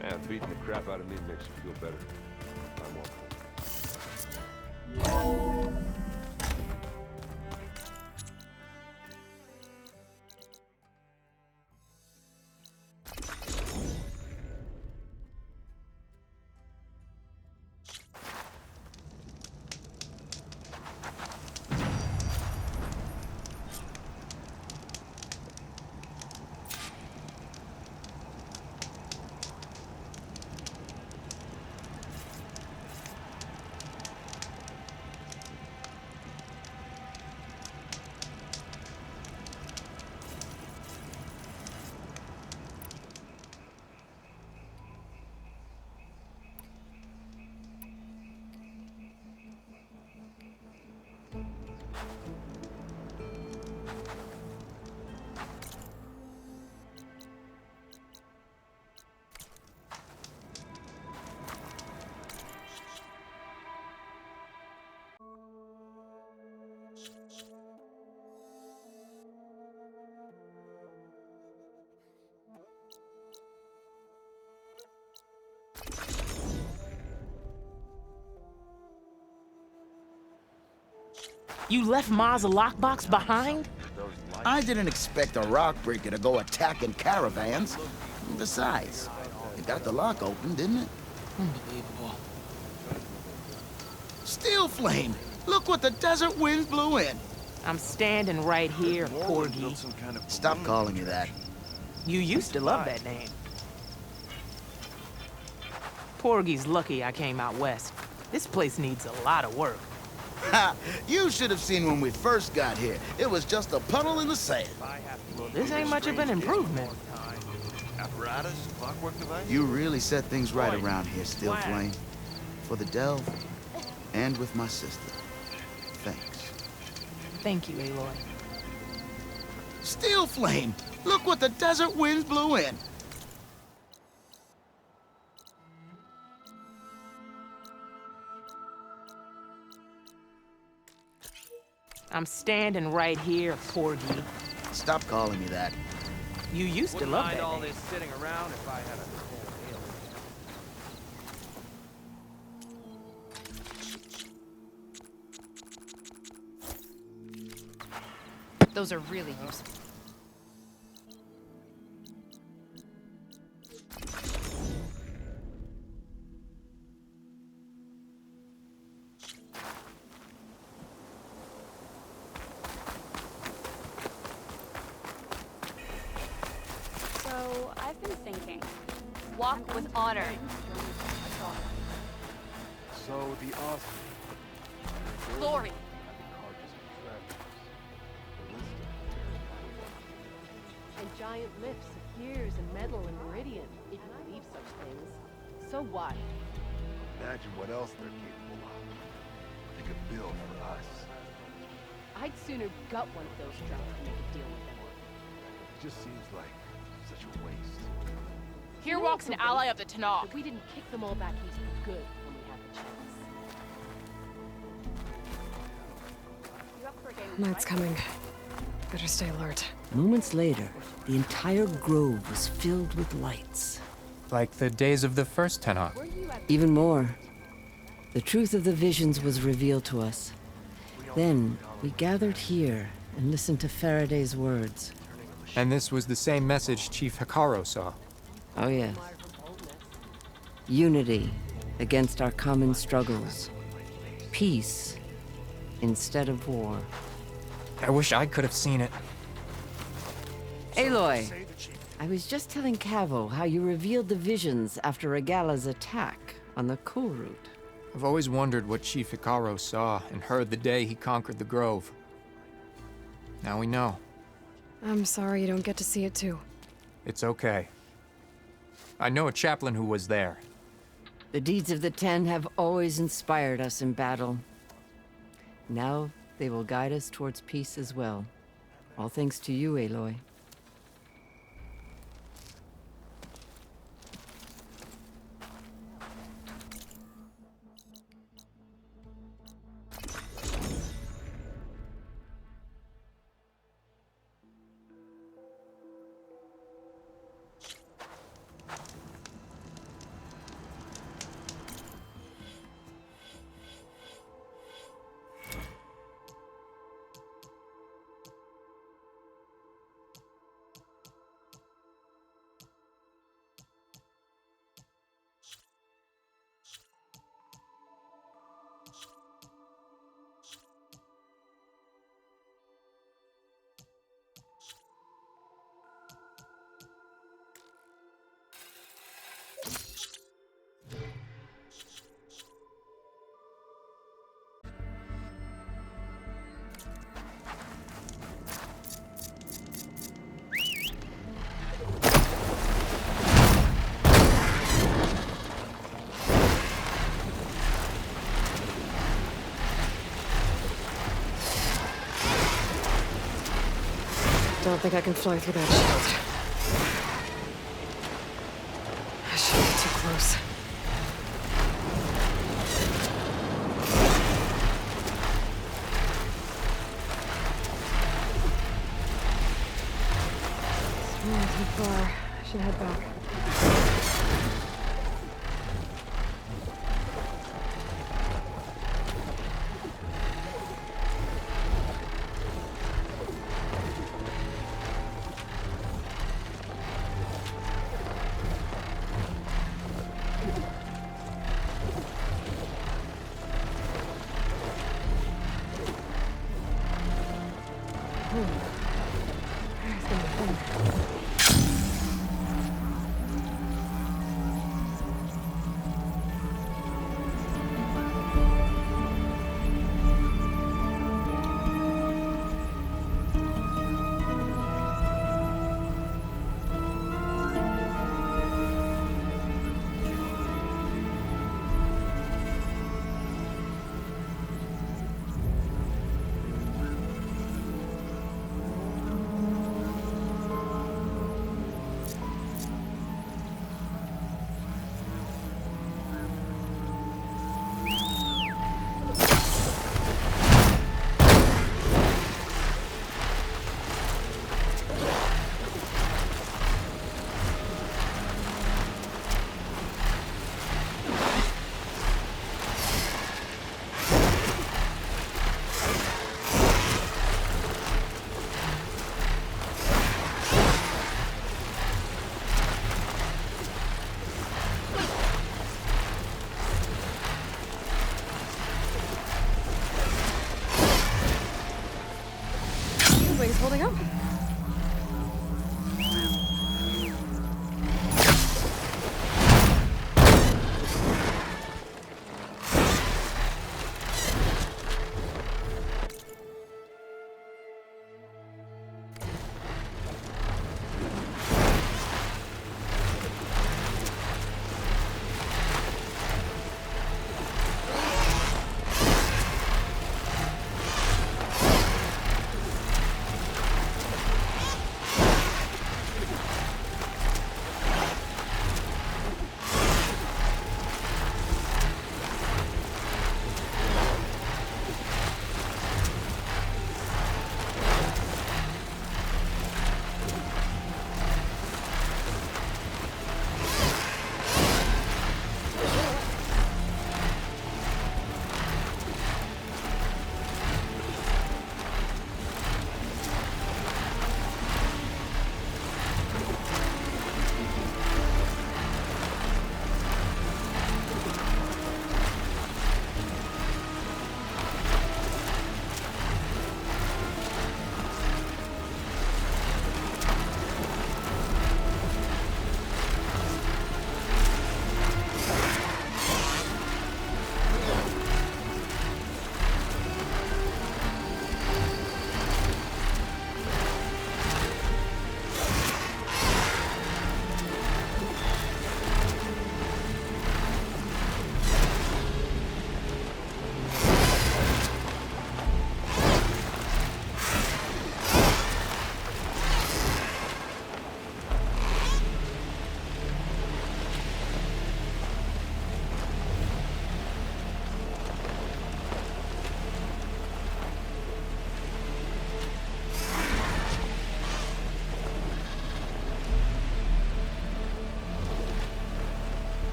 Man, beating the crap out of me makes you feel better. I'm welcome. You left Mars a lockbox behind? I didn't expect a rock breaker to go attacking caravans. Besides, it got the lock open, didn't it? Unbelievable. Steel flame! Look what the desert winds blew in. I'm standing right here, Porgy. Stop calling me that. You used to love that name. Porgy's lucky I came out west. This place needs a lot of work. Ha! You should have seen when we first got here. It was just a puddle in the sand. Well, this ain't much of an improvement. You really set things right around here, Steel Flame. For the delve, and with my sister. Thanks. Thank you, Aloy. Steel Flame! Look what the desert winds blew in. I'm standing right here, Porgy. Stop calling me that. You used to love that all name. this sitting around if I had a Those are really useful. So, I've been thinking. Walk with honor. So the awesome. Glory. And giant lifts of gears and metal and meridian, if you believe such things. So what? Imagine what else they're capable of. They could build for us. I'd sooner gut one of those drums than make a deal with them. It just seems like such a waste. Here walks an ally of the Tanakh. But we didn't kick them all back east for good when we had the chance. You up for a game of Night's coming. Better stay alert. Moments later, the entire grove was filled with lights. Like the days of the first Tanakh. Even more. The truth of the visions was revealed to us. Then, we gathered here and listened to Faraday's words. And this was the same message Chief Hikaru saw. Oh yes. Unity against our common struggles. Peace instead of war. I wish I could have seen it. Aloy, I was just telling Cavo how you revealed the visions after Regala's attack on the Coouge. I've always wondered what Chief Hikaru saw and heard the day he conquered the Grove. Now we know. I'm sorry you don't get to see it too. It's okay. I know a chaplain who was there. The deeds of the Ten have always inspired us in battle. Now they will guide us towards peace as well. All thanks to you, Aloy. Don't think I can fly through that shield. I shouldn't be too close. Too far. I should head back.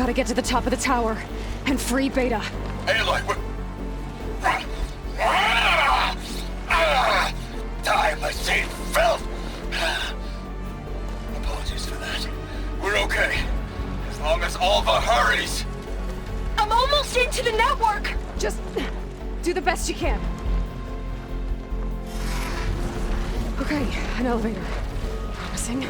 gotta get to the top of the tower and free Beta. Aloy, die, machine filth! Apologies for that. We're okay. As long as Alva hurries. I'm almost into the network! Just do the best you can. Okay, an elevator. Promising.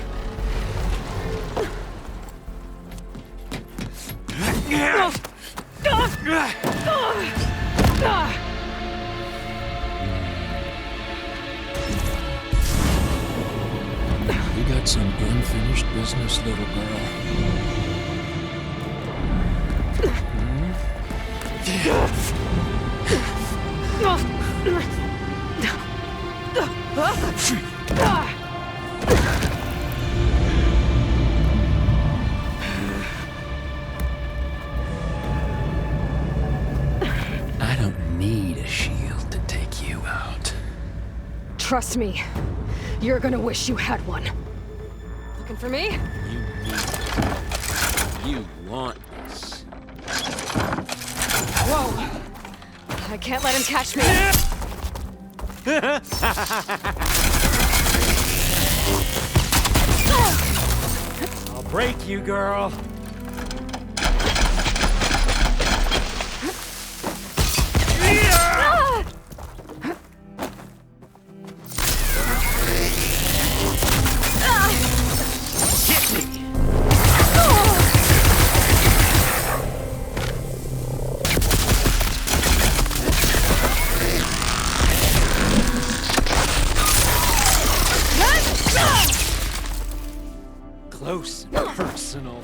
You got some unfinished business, little girl. I don't need a shield to take you out. Trust me, you're gonna wish you had one. Looking for me? You need it. You want this. Whoa! I can't let him catch me. I'll break you, girl. Close and personal.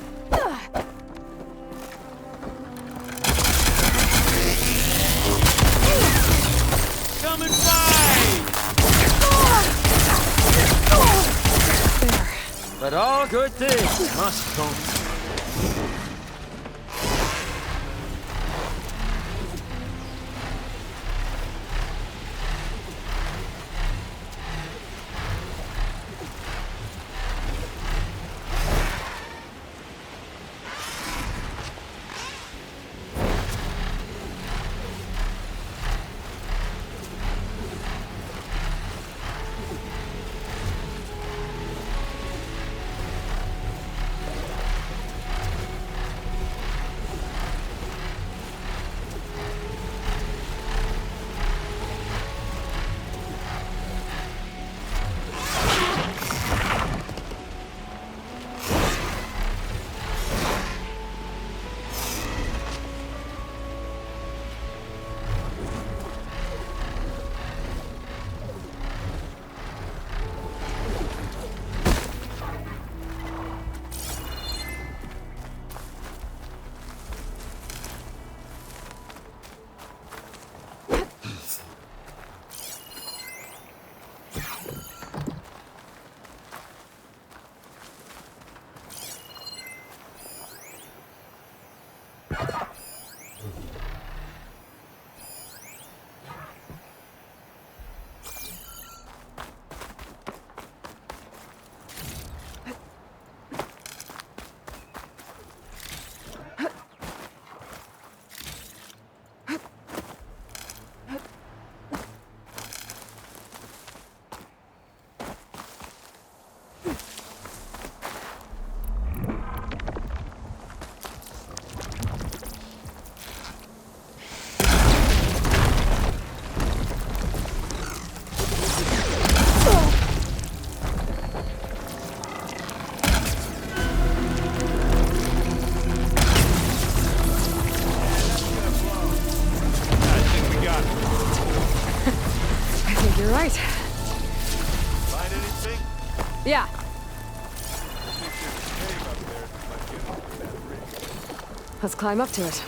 Come and fight! But all good things must come. You're right. Find anything? Yeah. Let's climb up to it.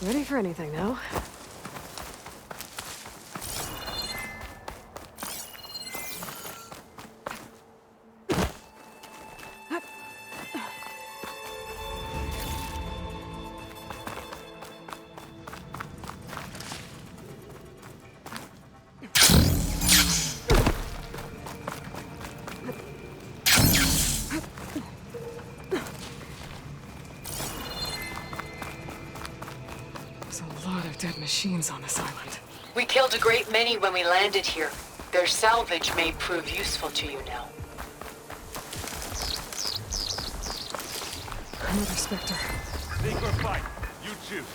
Ready for anything now? dead machines on this island. We killed a great many when we landed here. Their salvage may prove useful to you now. Another Spectre. Think or fight. You choose.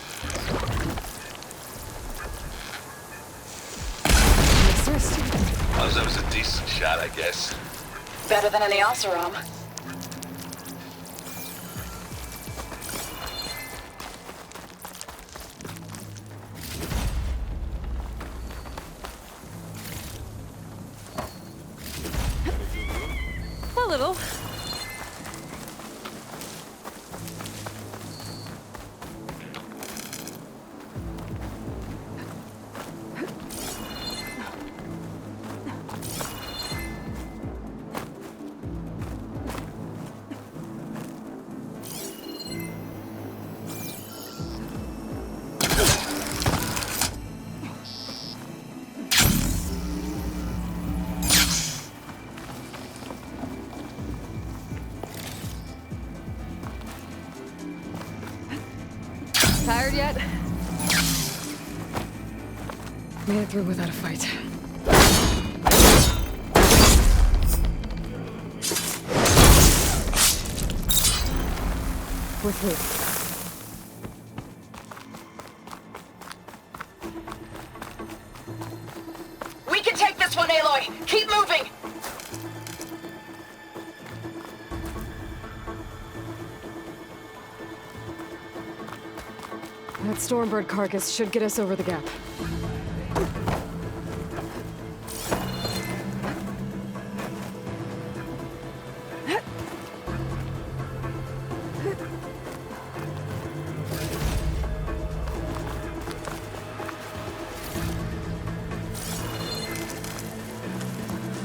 Assist. Well, that was a decent shot, I guess. Better than any Oseram. A little. Tired yet? Made it through without a fight. We're through. We can take this one, Aloy! Keep moving! That Stormbird carcass should get us over the gap.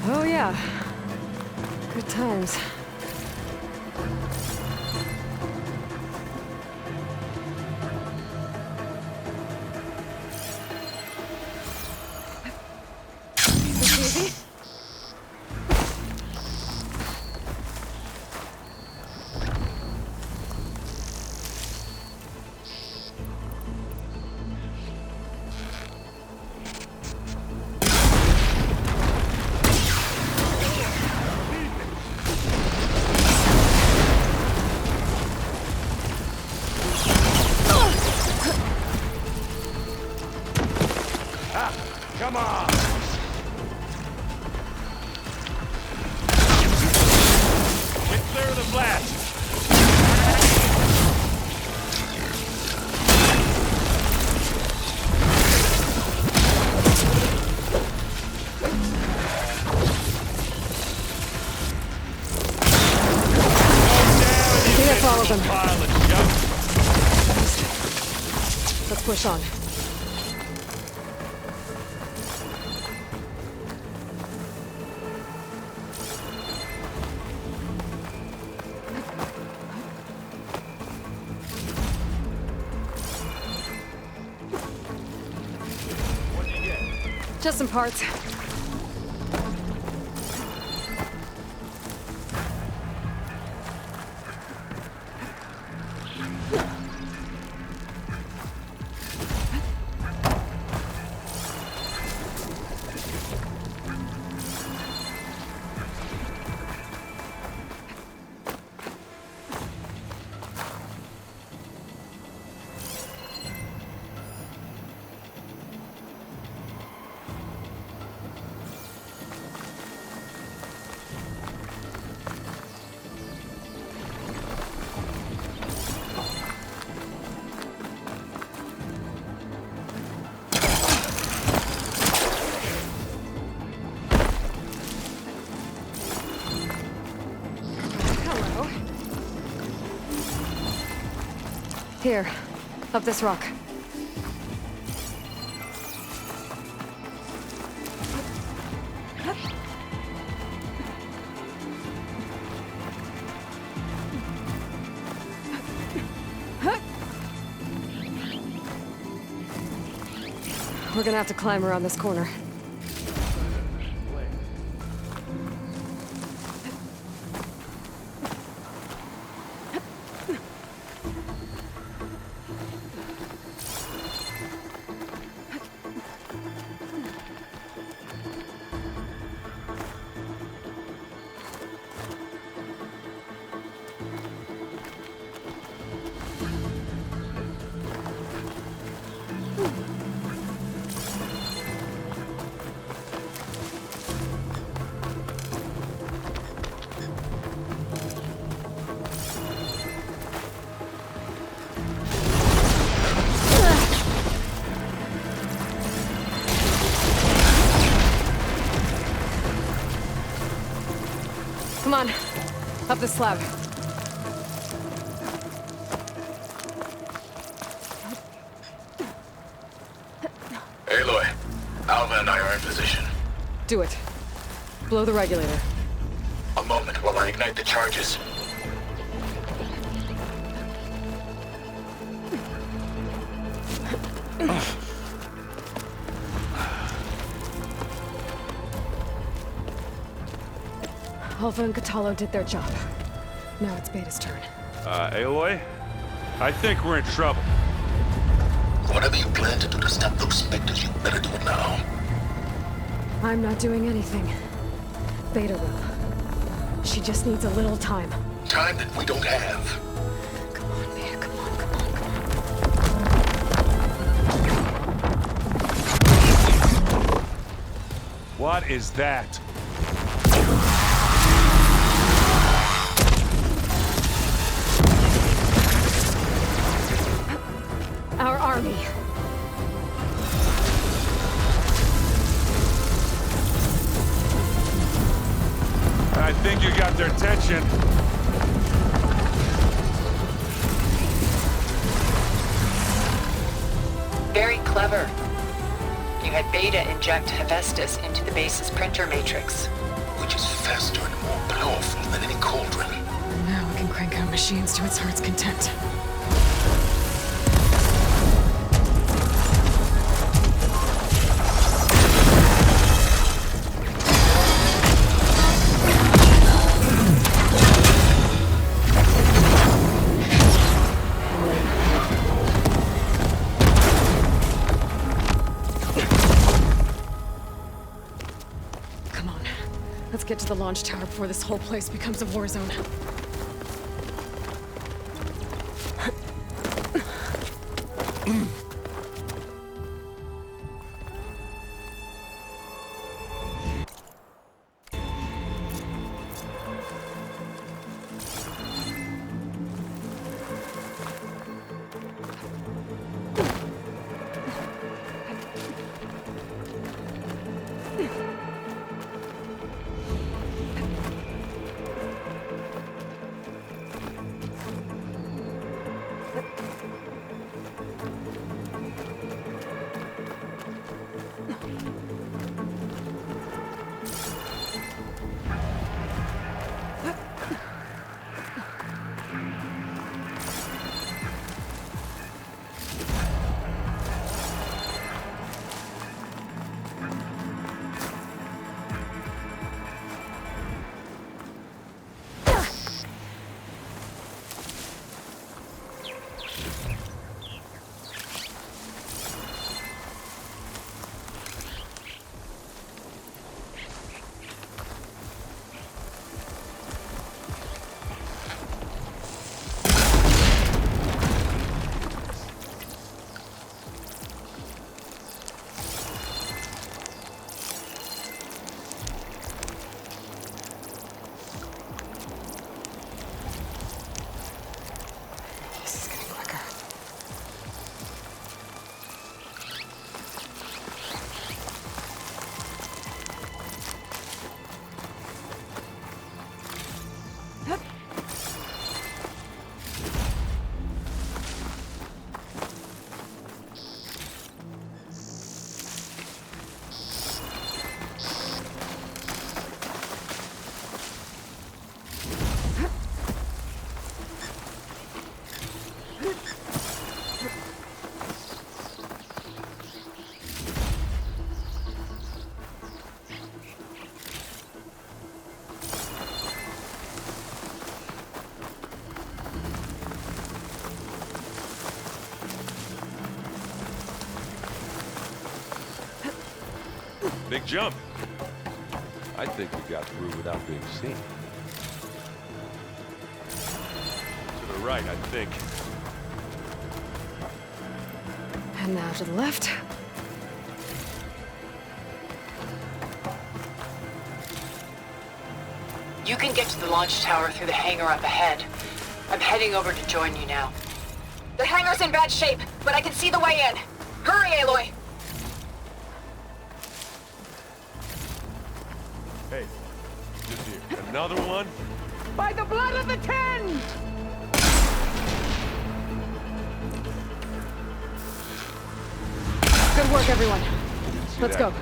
Oh yeah. Good times. Come on! Get clear of the blast! I think I followed them. Let's push on. Just some parts. Here, up this rock. We're gonna have to climb around this corner. Come on. Up the slab. Aloy, Alva and I are in position. Do it. Blow the regulator. A moment while I ignite the charges. Alva and Catalo did their job. Now it's Beta's turn. Aloy? I think we're in trouble. Whatever you plan to do to stop those specters, you better do it now. I'm not doing anything. Beta will. She just needs a little time. Time that we don't have. Come on, Beta, come on, come on, come on. What is that? Our army. I think you got their attention. Very clever. You had Beta inject Hephaestus into the base's printer matrix. Which is faster and more powerful than any cauldron. Now we can crank out machines to its heart's content. Let's get to the launch tower before this whole place becomes a war zone. Big jump. I think we got through without being seen. To the right, I think. And now to the left. You can get to the launch tower through the hangar up ahead. I'm heading over to join you now. The hangar's in bad shape, but I can see the way in. Hurry, Aloy! Hey, just here. Another one? By the blood of the Ten! Good work, everyone. Let's go.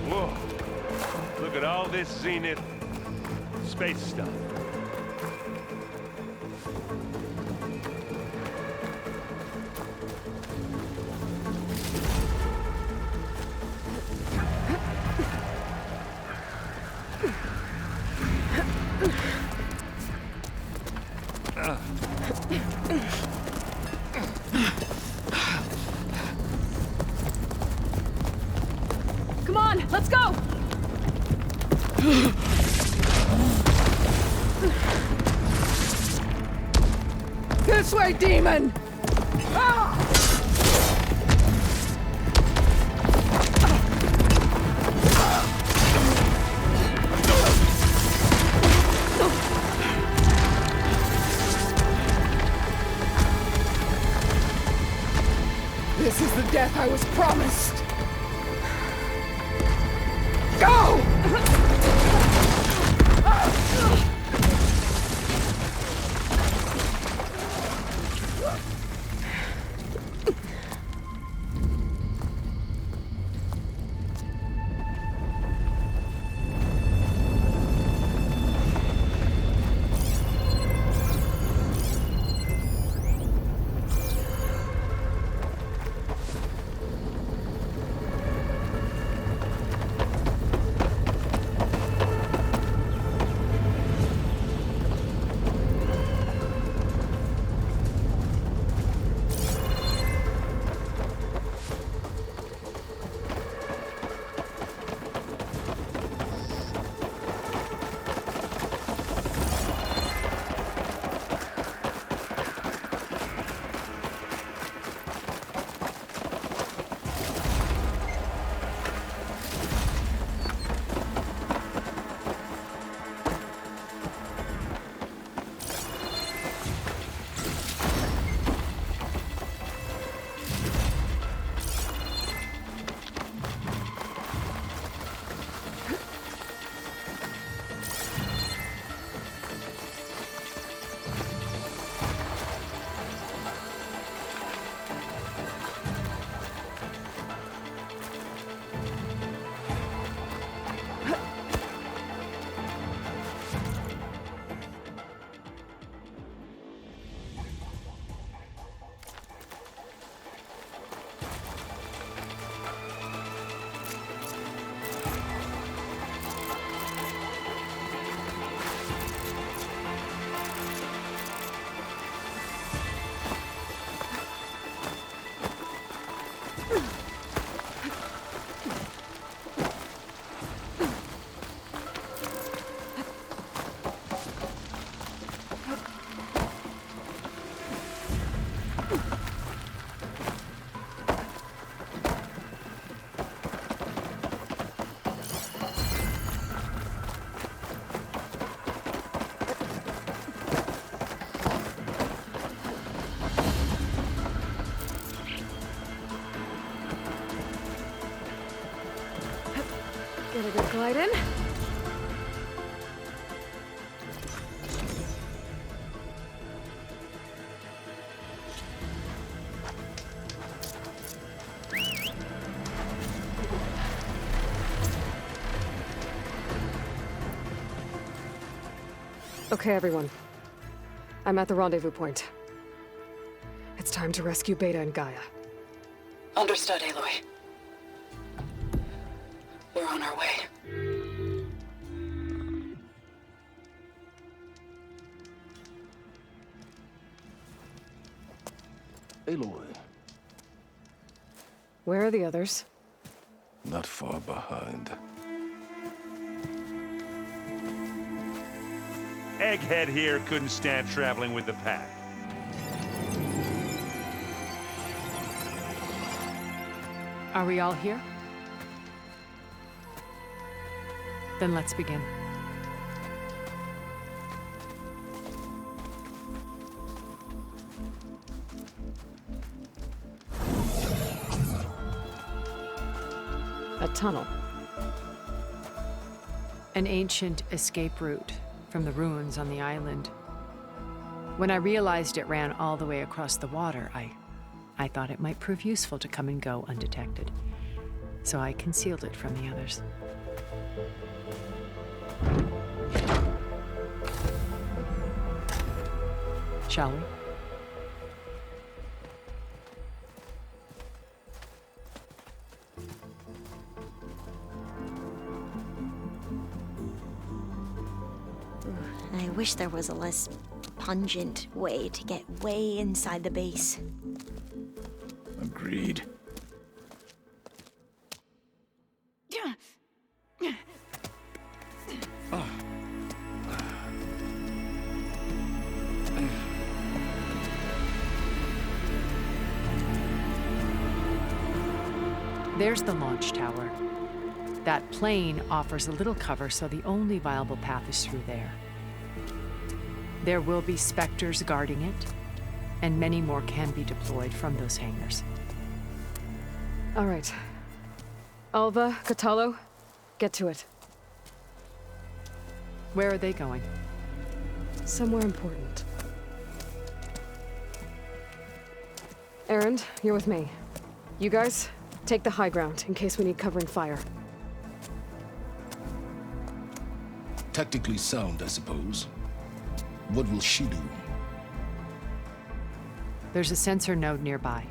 Whoa. Look at all this Zenith space stuff. Come on, let's go! This way, demon! Ah! This is the death I was promised! Go! Get a good glide in. Okay, everyone. I'm at the rendezvous point. It's time to rescue Beta and Gaia. Understood, Aloy. We're on our way. Aloy, Where are the others? not far behind. Egghead here couldn't stand traveling with the pack. Are we all here? Then let's begin. A tunnel. An ancient escape route from the ruins on the island. When I realized it ran all the way across the water, I thought it might prove useful to come and go undetected. So I concealed it from the others. Shall we? I wish there was a less pungent way to get way inside the base. Agreed. There's the launch tower. That plane offers a little cover, so the only viable path is through there. There will be Spectres guarding it, and many more can be deployed from those hangars. All right. Alva, Catalo, get to it. Where are they going? Somewhere important. Erend, you're with me. You guys, take the high ground in case we need covering fire. Tactically sound, I suppose. What will she do? There's a sensor node nearby.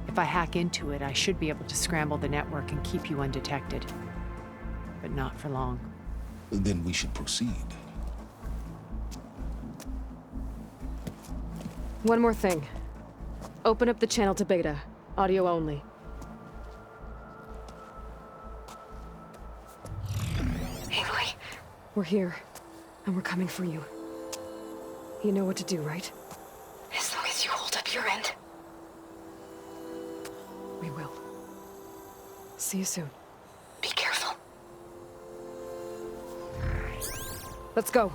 If I hack into it, I should be able to scramble the network and keep you undetected. But not for long. Then we should proceed. One more thing. Open up the channel to Beta. Audio only. Aloy. We're here, and we're coming for you. You know what to do, right? As long as you hold up your end. We will. See you soon. Be careful. Let's go.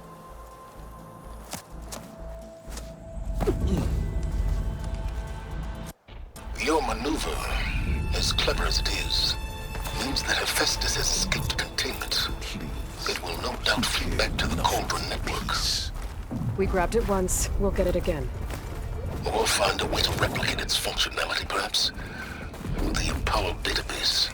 Your maneuver, as clever as it is, means that Hephaestus has escaped containment. It will no doubt flee back to the Cauldron network. We grabbed it once, we'll get it again. Or find a way to replicate its functionality, perhaps. The Apollo database.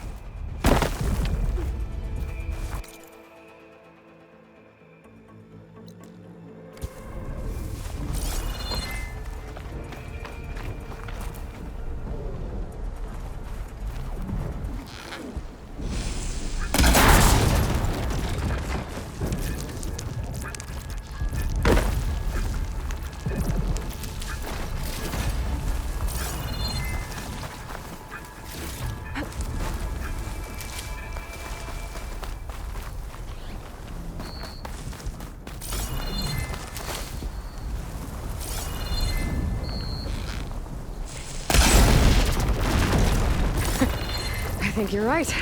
I think you're right.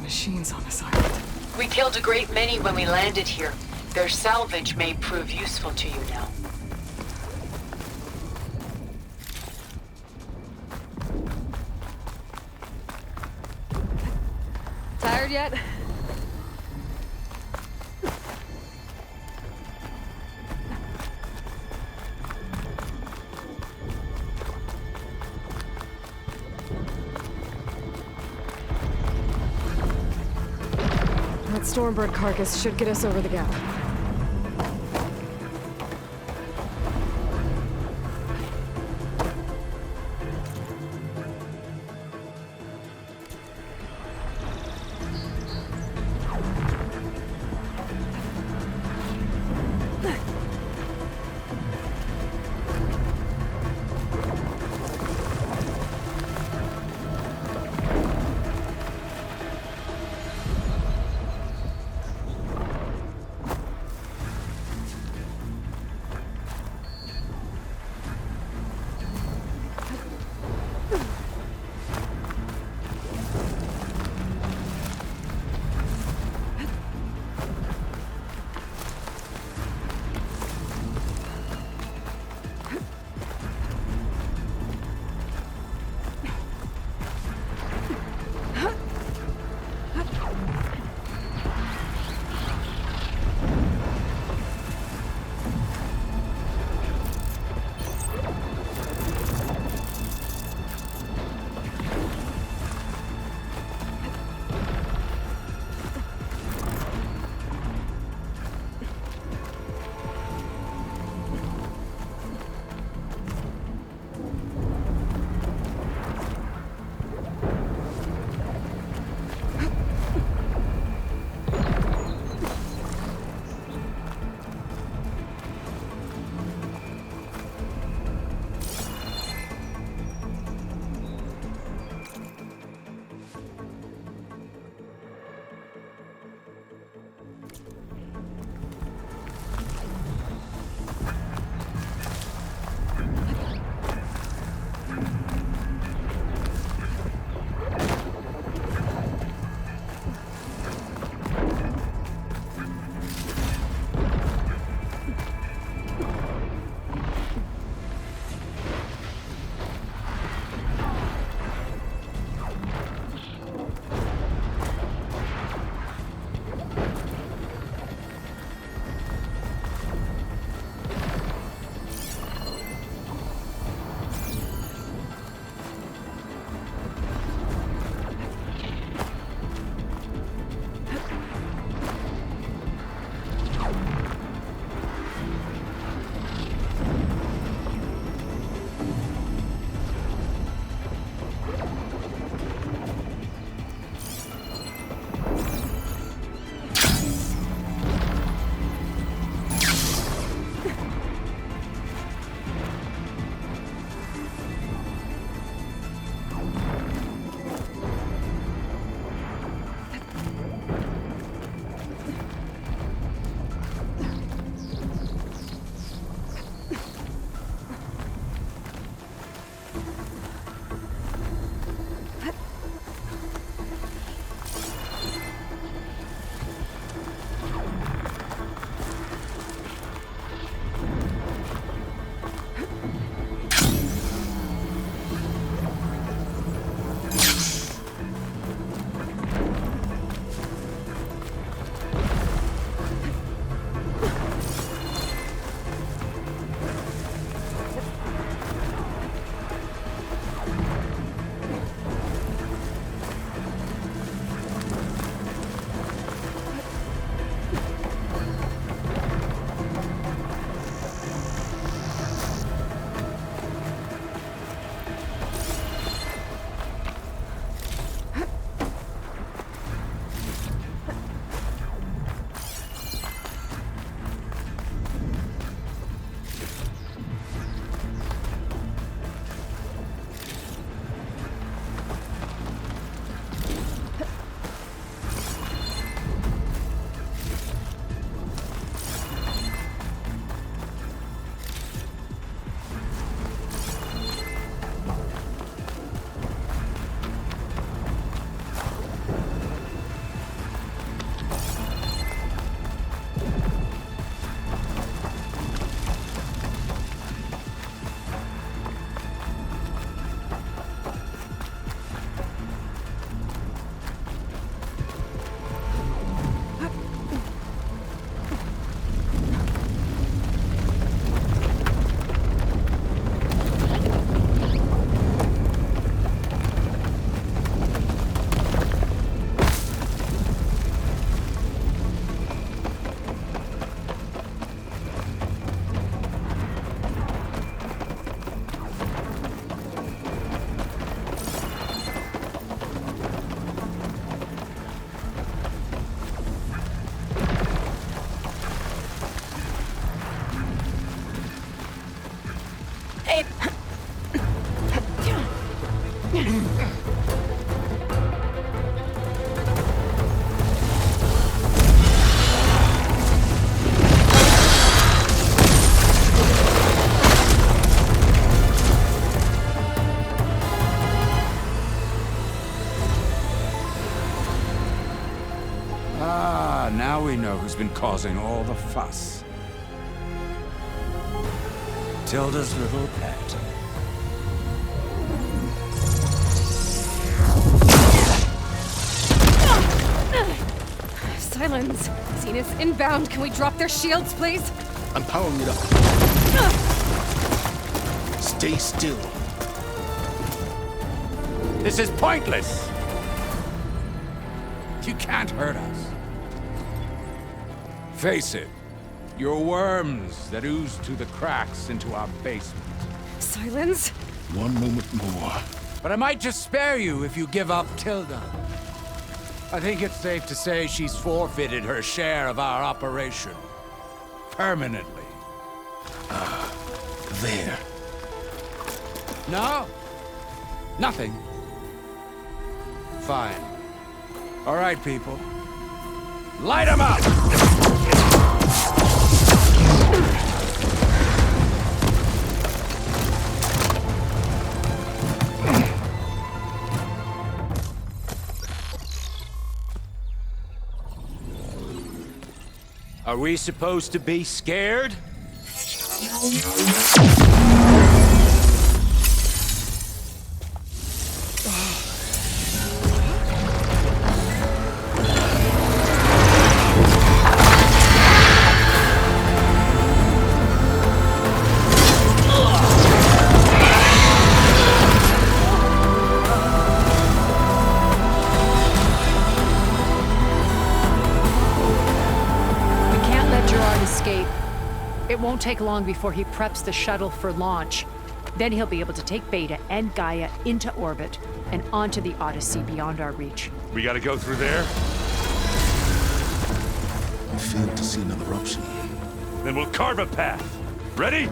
Machines on this island. We killed a great many when we landed here. Their salvage may prove useful to you now. Tired yet? Stormbird carcass should get us over the gap. Ah, now we know who's been causing all the fuss. Tilda's little pet. Silence! Zenith inbound. Can we drop their shields, please? I'm powering it up. Stay still. This is pointless! You can't hurt us. Face it, you're worms that ooze through the cracks into our basement. Silence? One moment more. But I might just spare you if you give up Tilda. I think it's safe to say she's forfeited her share of our operation. Permanently. There. No? Nothing. Fine. All right, people. Light 'em up! Are we supposed to be scared? It won't take long before he preps the shuttle for launch. Then he'll be able to take Beta and Gaia into orbit and onto the Odyssey beyond our reach. We gotta go through there? I failed to see another option. Then we'll carve a path. Ready?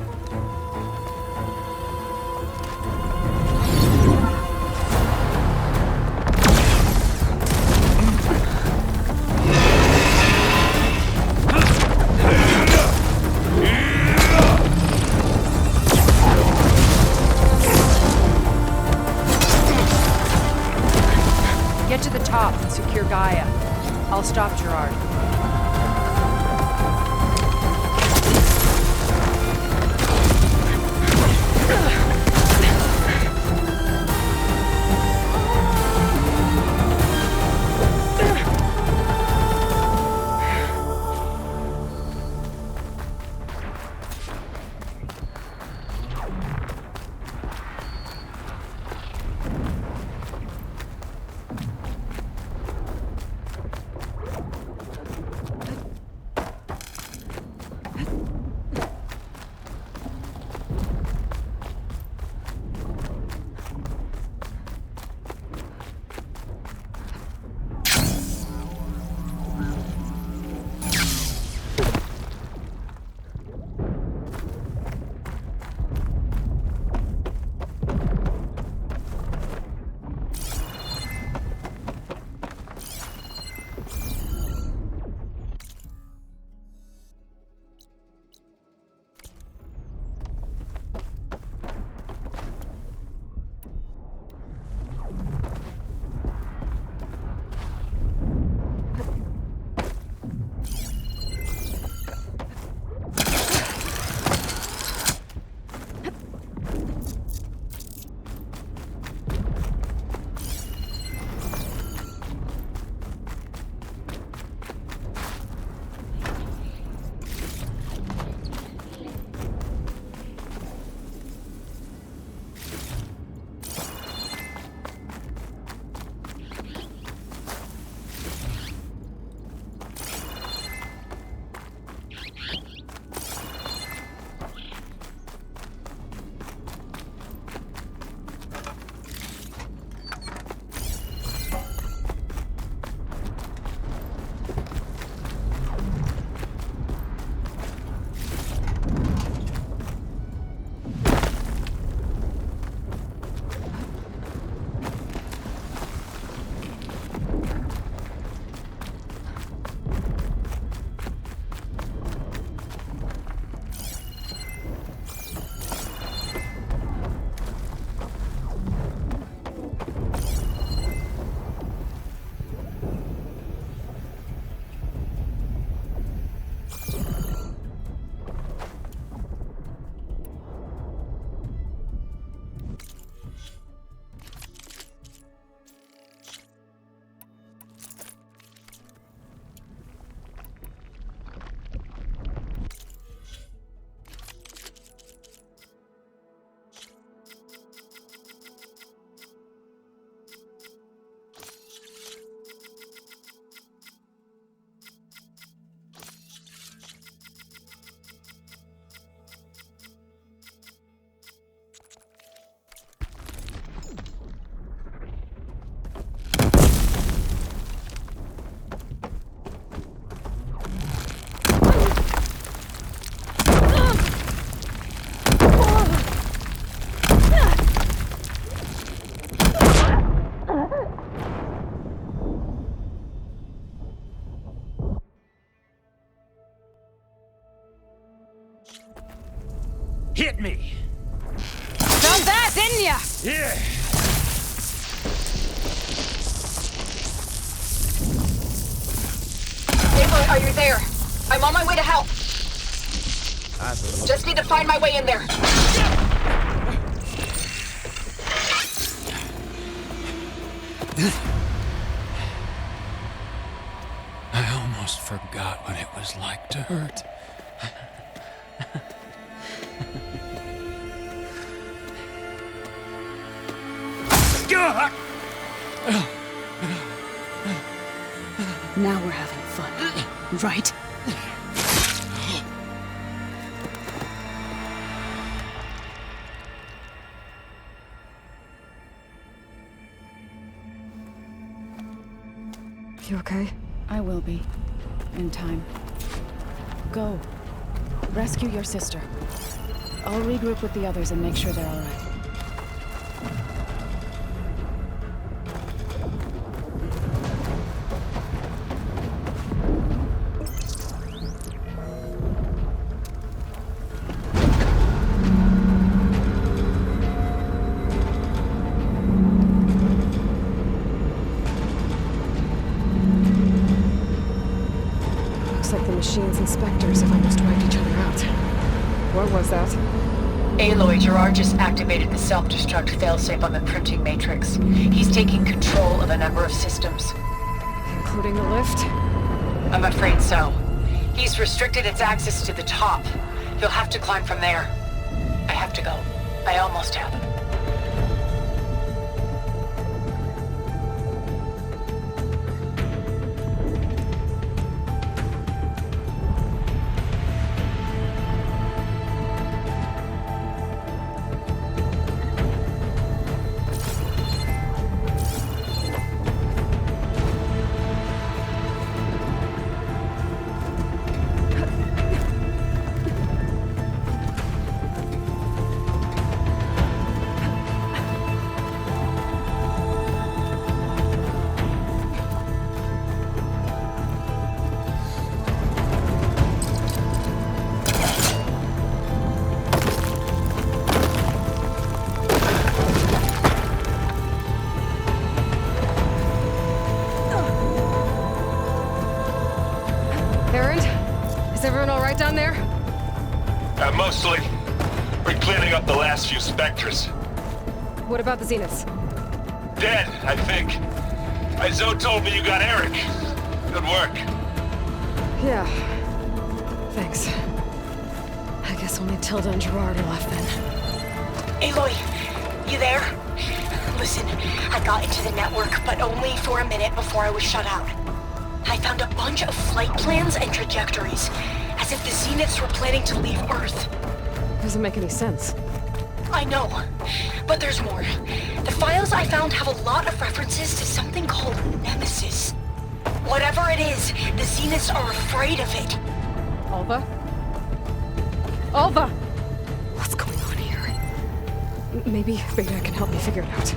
Get to the top and secure Gaia. I'll stop Gerard. Hit me! Felt that, didn't ya? Yeah! Aloy, are you there? I'm on my way to help. Just need to find my way in there. I almost forgot what it was like to hurt. Now we're having fun, right? You okay? I will be. In time. Go. Rescue your sister. I'll regroup with the others and make sure they're all right. Looks like the machine's inspectors have almost wiped each other out. What was that? Aloy, Gerard just activated the self-destruct failsafe on the printing matrix. He's taking control of a number of systems. Including the lift? I'm afraid so. He's restricted its access to the top. You'll have to climb from there. I have to go. I almost have him. Down there? Mostly. We're cleaning up the last few Spectres. What about the Zeniths? Dead, I think. Izo told me you got Eric. Good work. Yeah. Thanks. I guess only Tilda and Gerard are left then. Aloy, you there? Listen, I got into the network, but only for a minute before I was shut out. I found a bunch of flight plans and trajectories. As if the Zeniths were planning to leave Earth. Doesn't make any sense. I know, but there's more. The files I found have a lot of references to something called Nemesis. Whatever it is, the Zeniths are afraid of it. Alva? Alva! What's going on here? Maybe Beta can help me figure it out.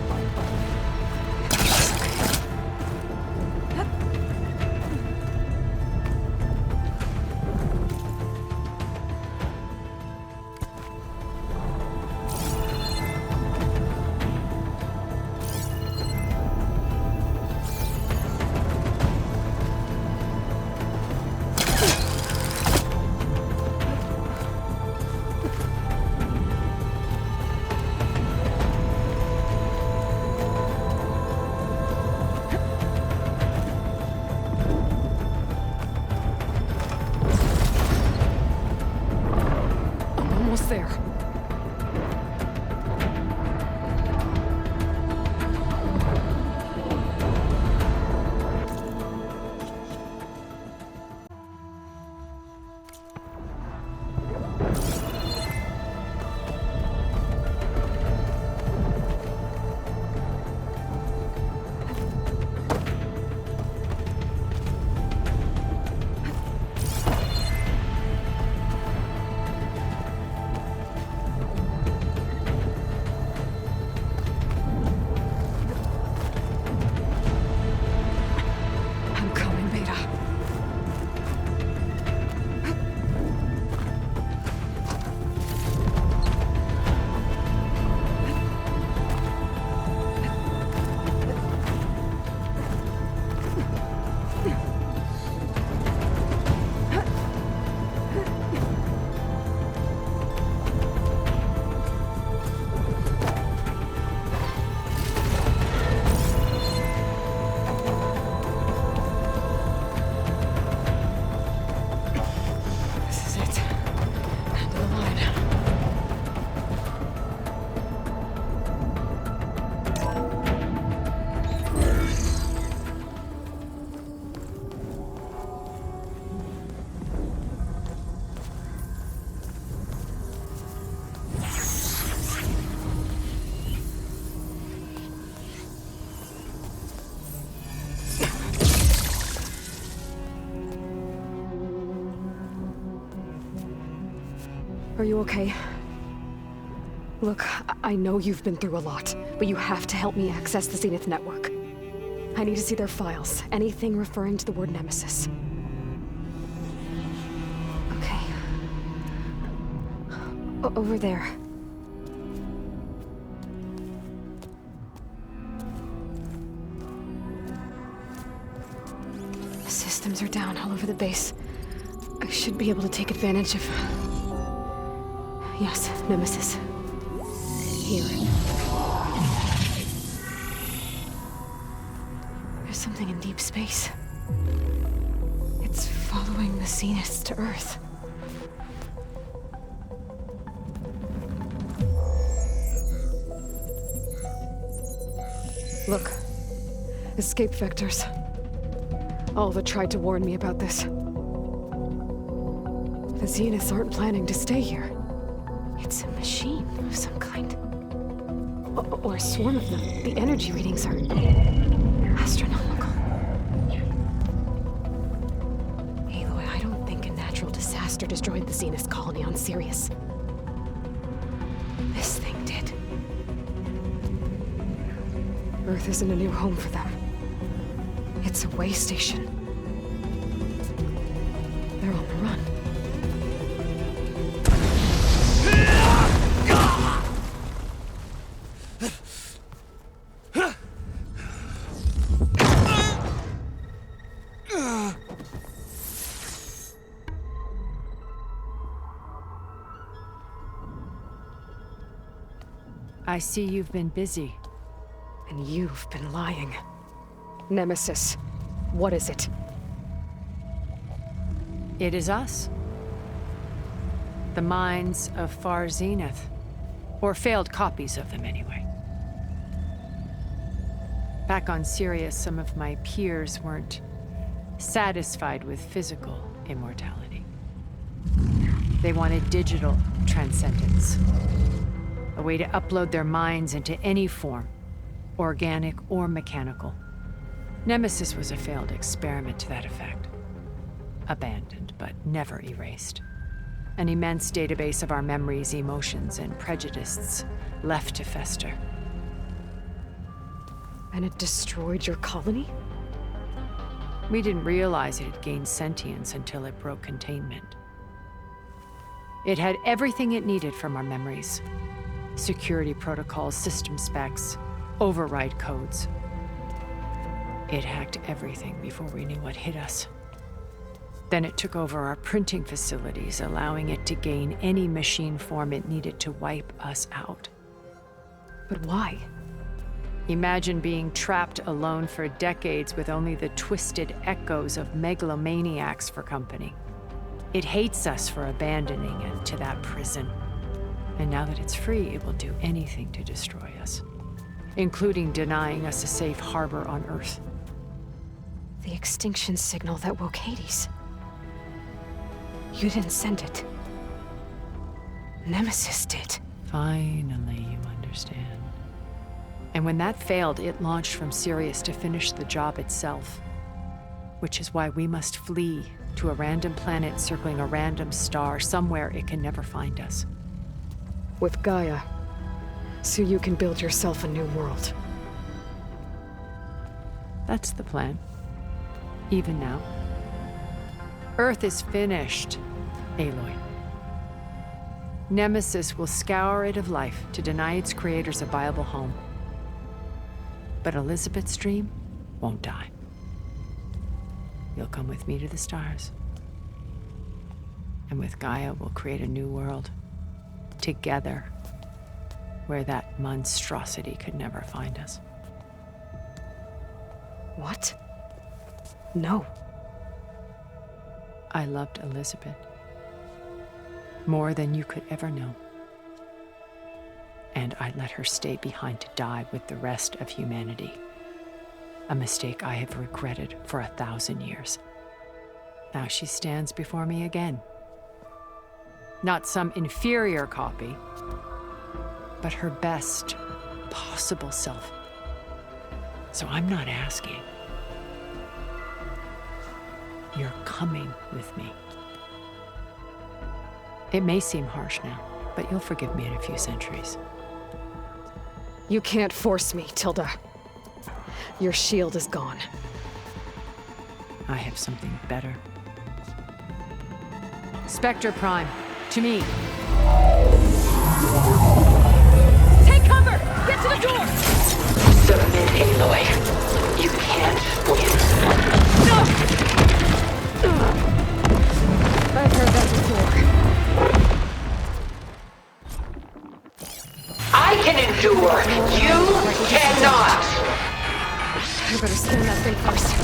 Are you okay? Look, I know you've been through a lot, but you have to help me access the Zenith network. I need to see their files, anything referring to the word Nemesis. Okay. Over there. The systems are down all over the base. I should be able to take advantage of... Yes, Nemesis. Here. There's something in deep space. It's following the Zeniths to Earth. Look. Escape vectors. Alva tried to warn me about this. The Zeniths aren't planning to stay here. It's a machine of some kind. Or a swarm of them. The energy readings are astronomical. Aloy, I don't think a natural disaster destroyed the Zenith colony on Sirius. This thing did. Earth isn't a new home for them. It's a way station. They're on the run. I see you've been busy. And you've been lying. Nemesis, what is it? It is us. The minds of Far Zenith. Or failed copies of them, anyway. Back on Sirius, some of my peers weren't satisfied with physical immortality. They wanted digital transcendence. A way to upload their minds into any form, organic or mechanical. Nemesis was a failed experiment to that effect. Abandoned, but never erased. An immense database of our memories, emotions, and prejudices left to fester. And it destroyed your colony? We didn't realize it had gained sentience until it broke containment. It had everything it needed from our memories. Security protocols, system specs, override codes. It hacked everything before we knew what hit us. Then it took over our printing facilities, allowing it to gain any machine form it needed to wipe us out. But why? Imagine being trapped alone for decades with only the twisted echoes of megalomaniacs for company. It hates us for abandoning it to that prison. And now that it's free, it will do anything to destroy us, including denying us a safe harbor on Earth. The extinction signal that woke Hades. You didn't send it. Nemesis did. Finally, you understand. And when that failed, it launched from Sirius to finish the job itself. Which is why we must flee to a random planet circling a random star, somewhere it can never find us. With Gaia, so you can build yourself a new world. That's the plan. Even now. Earth is finished, Aloy. Nemesis will scour it of life to deny its creators a viable home. But Elizabeth's dream won't die. You'll come with me to the stars. And with Gaia, we'll create a new world. Together, where that monstrosity could never find us. What? No. I loved Elizabeth. More than you could ever know. And I let her stay behind to die with the rest of humanity. A mistake I have regretted for 1,000 years. Now she stands before me again. Not some inferior copy, but her best possible self. So I'm not asking. You're coming with me. It may seem harsh now, but you'll forgive me in a few centuries. You can't force me, Tilda. Your shield is gone. I have something better. Spectre Prime, to me. Take cover! Get to the door! Submit, Aloy. You can't win. No! I've heard that before. I can endure. You cannot. I better scan that thing first.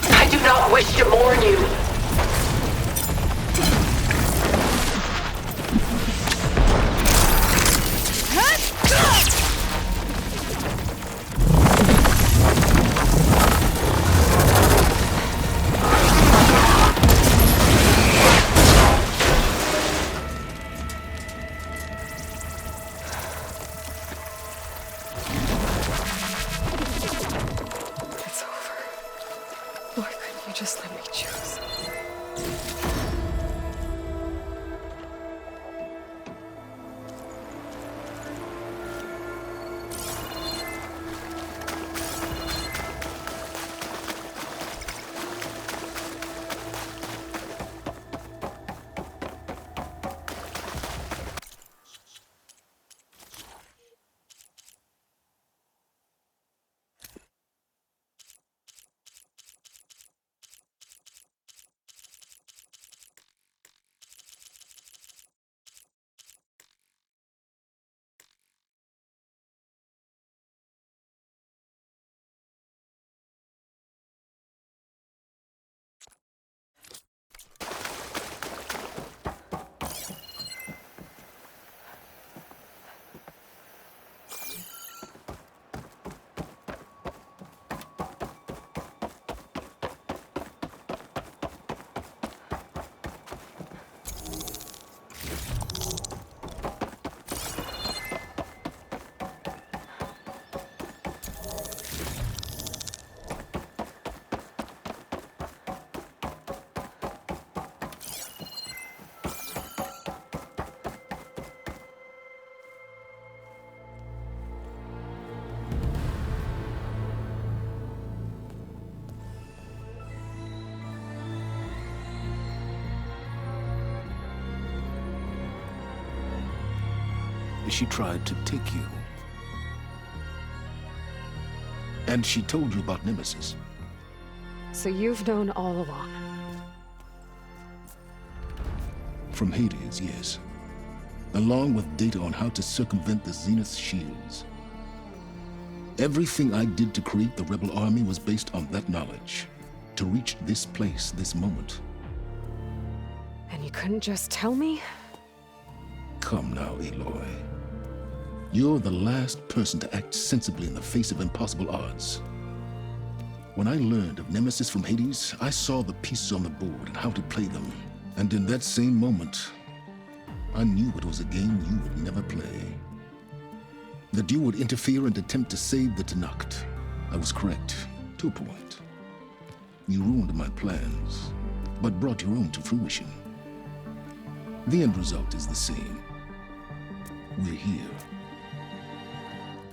I do not wish to mourn you. It's over. Why couldn't you just let me choose? She tried to take you. And she told you about Nemesis. So you've known all along. From Hades, yes. Along with data on how to circumvent the Zenith's shields. Everything I did to create the rebel army was based on that knowledge. To reach this place, this moment. And you couldn't just tell me? Come now, Aloy. You're the last person to act sensibly in the face of impossible odds. When I learned of Nemesis from Hades, I saw the pieces on the board and how to play them. And in that same moment, I knew it was a game you would never play. That you would interfere and attempt to save the Tenakth. I was correct, to a point. You ruined my plans, but brought your own to fruition. The end result is the same. We're here.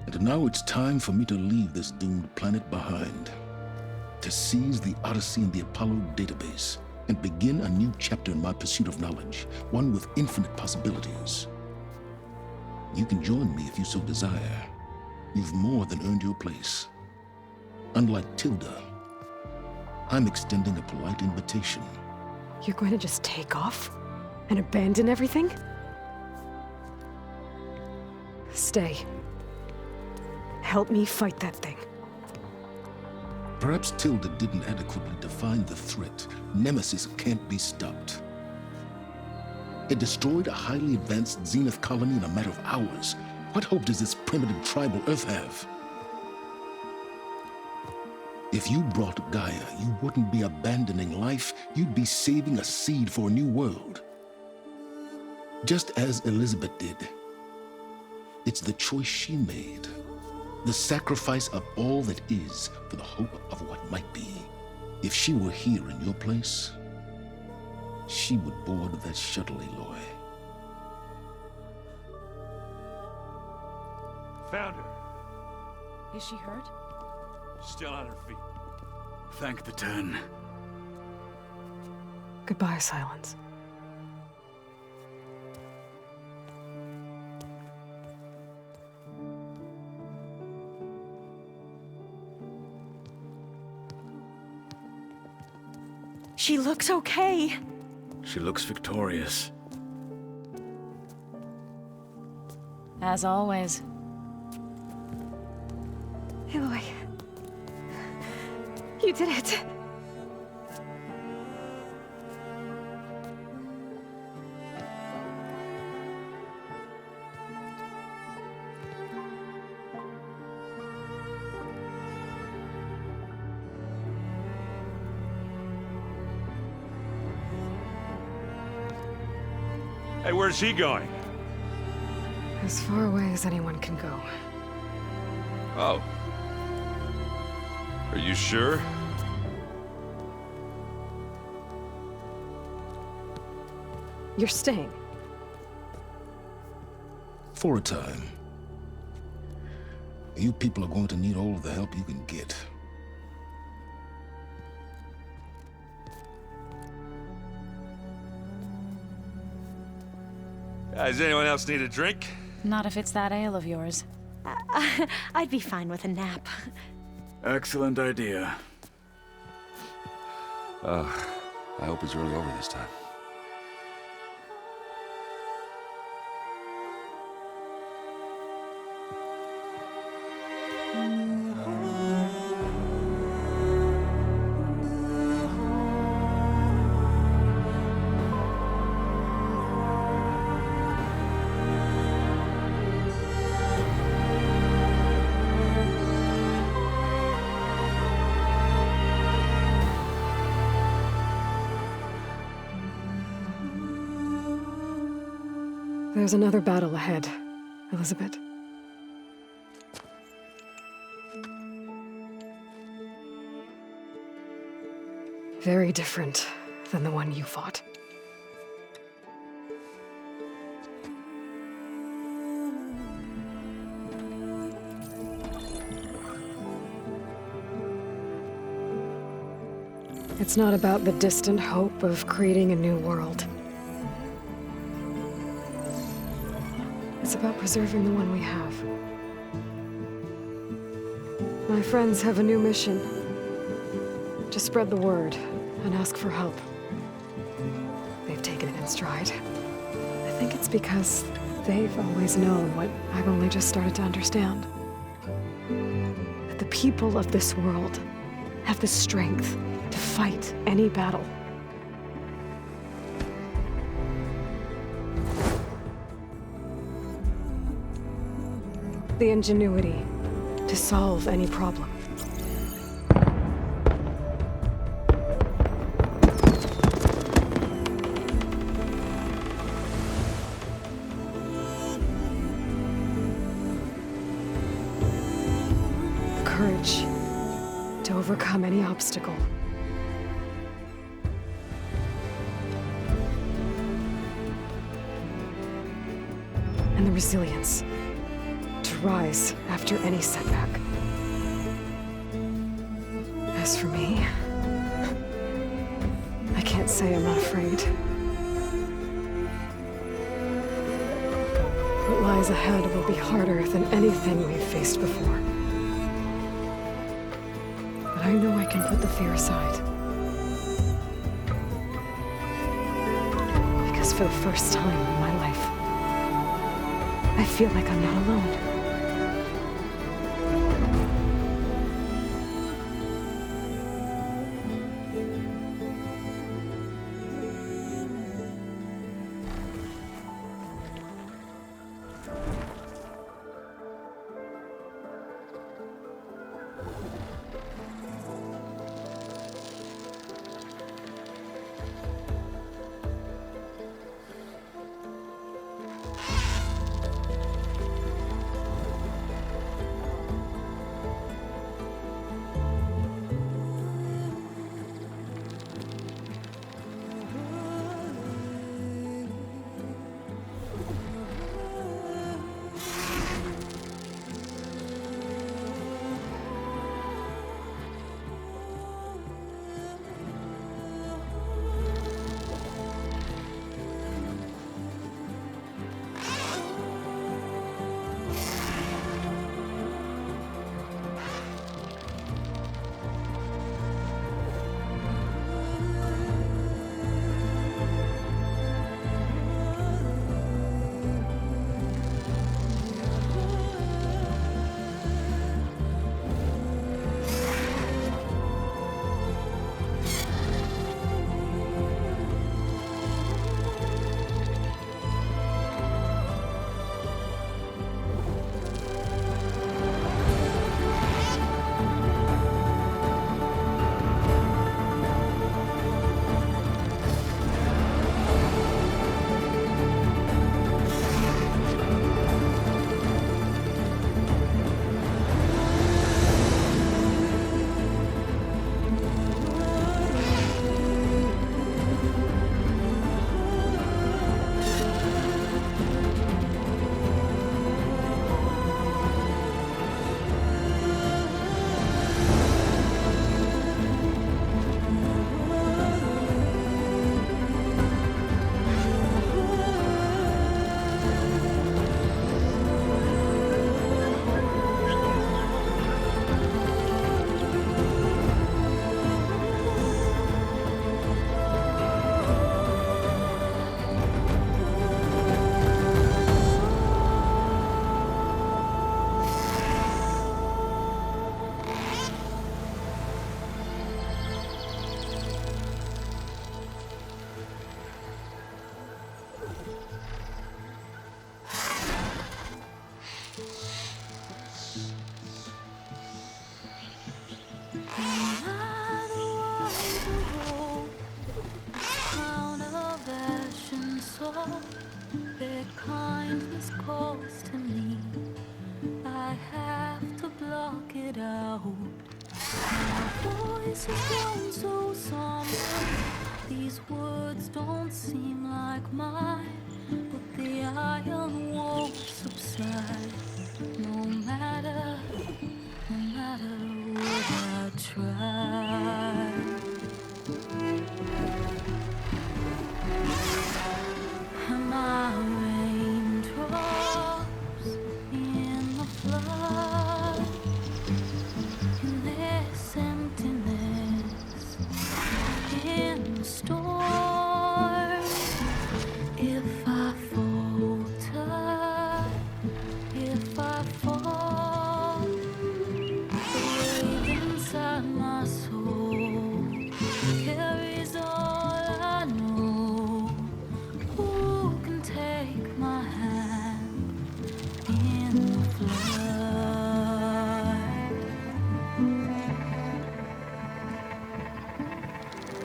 And now it's time for me to leave this doomed planet behind. To seize the Odyssey and the Apollo database, and begin a new chapter in my pursuit of knowledge, one with infinite possibilities. You can join me if you so desire. You've more than earned your place. Unlike Tilda, I'm extending a polite invitation. You're going to just take off? And abandon everything? Stay. Help me fight that thing. Perhaps Tilda didn't adequately define the threat. Nemesis can't be stopped. It destroyed a highly advanced Zenith colony in a matter of hours. What hope does this primitive tribal Earth have? If you brought Gaia, you wouldn't be abandoning life, you'd be saving a seed for a new world. Just as Elizabeth did. It's the choice she made. The sacrifice of all that is for the hope of what might be. If she were here in your place, she would board that shuttle, Aloy. Found her. Is she hurt? Still on her feet. Thank the 10. Goodbye, Silence. She looks okay. She looks victorious. As always. Aloy. You did it. Hey, where's he going? As far away as anyone can go. Oh. Are you sure? You're staying. For a time. You people are going to need all of the help you can get. Does anyone else need a drink? Not if it's that ale of yours. I'd be fine with a nap. Excellent idea. I hope it's really over this time. There's another battle ahead, Elizabeth. Very different than the one you fought. It's not about the distant hope of creating a new world. It's about preserving the one we have. My friends have a new mission. To spread the word and ask for help. They've taken it in stride. I think it's because they've always known what I've only just started to understand. That the people of this world have the strength to fight any battle. The ingenuity to solve any problem. The courage to overcome any obstacle. And the resilience to rise after any setback. As for me, I can't say I'm not afraid. What lies ahead will be harder than anything we've faced before. But I know I can put the fear aside. Because for the first time in my life, I feel like I'm not alone. Crown of ash and salt, their kindness calls to me. I have to block it out. My voice has grown so somber. These words don't seem like mine, but the iron won't subside. No matter what I try. And my raindrops in the flood, in this emptiness, in the storm. If I falter, if I fall, the weight inside my soul carries all I know. Who can take my hand in the flood?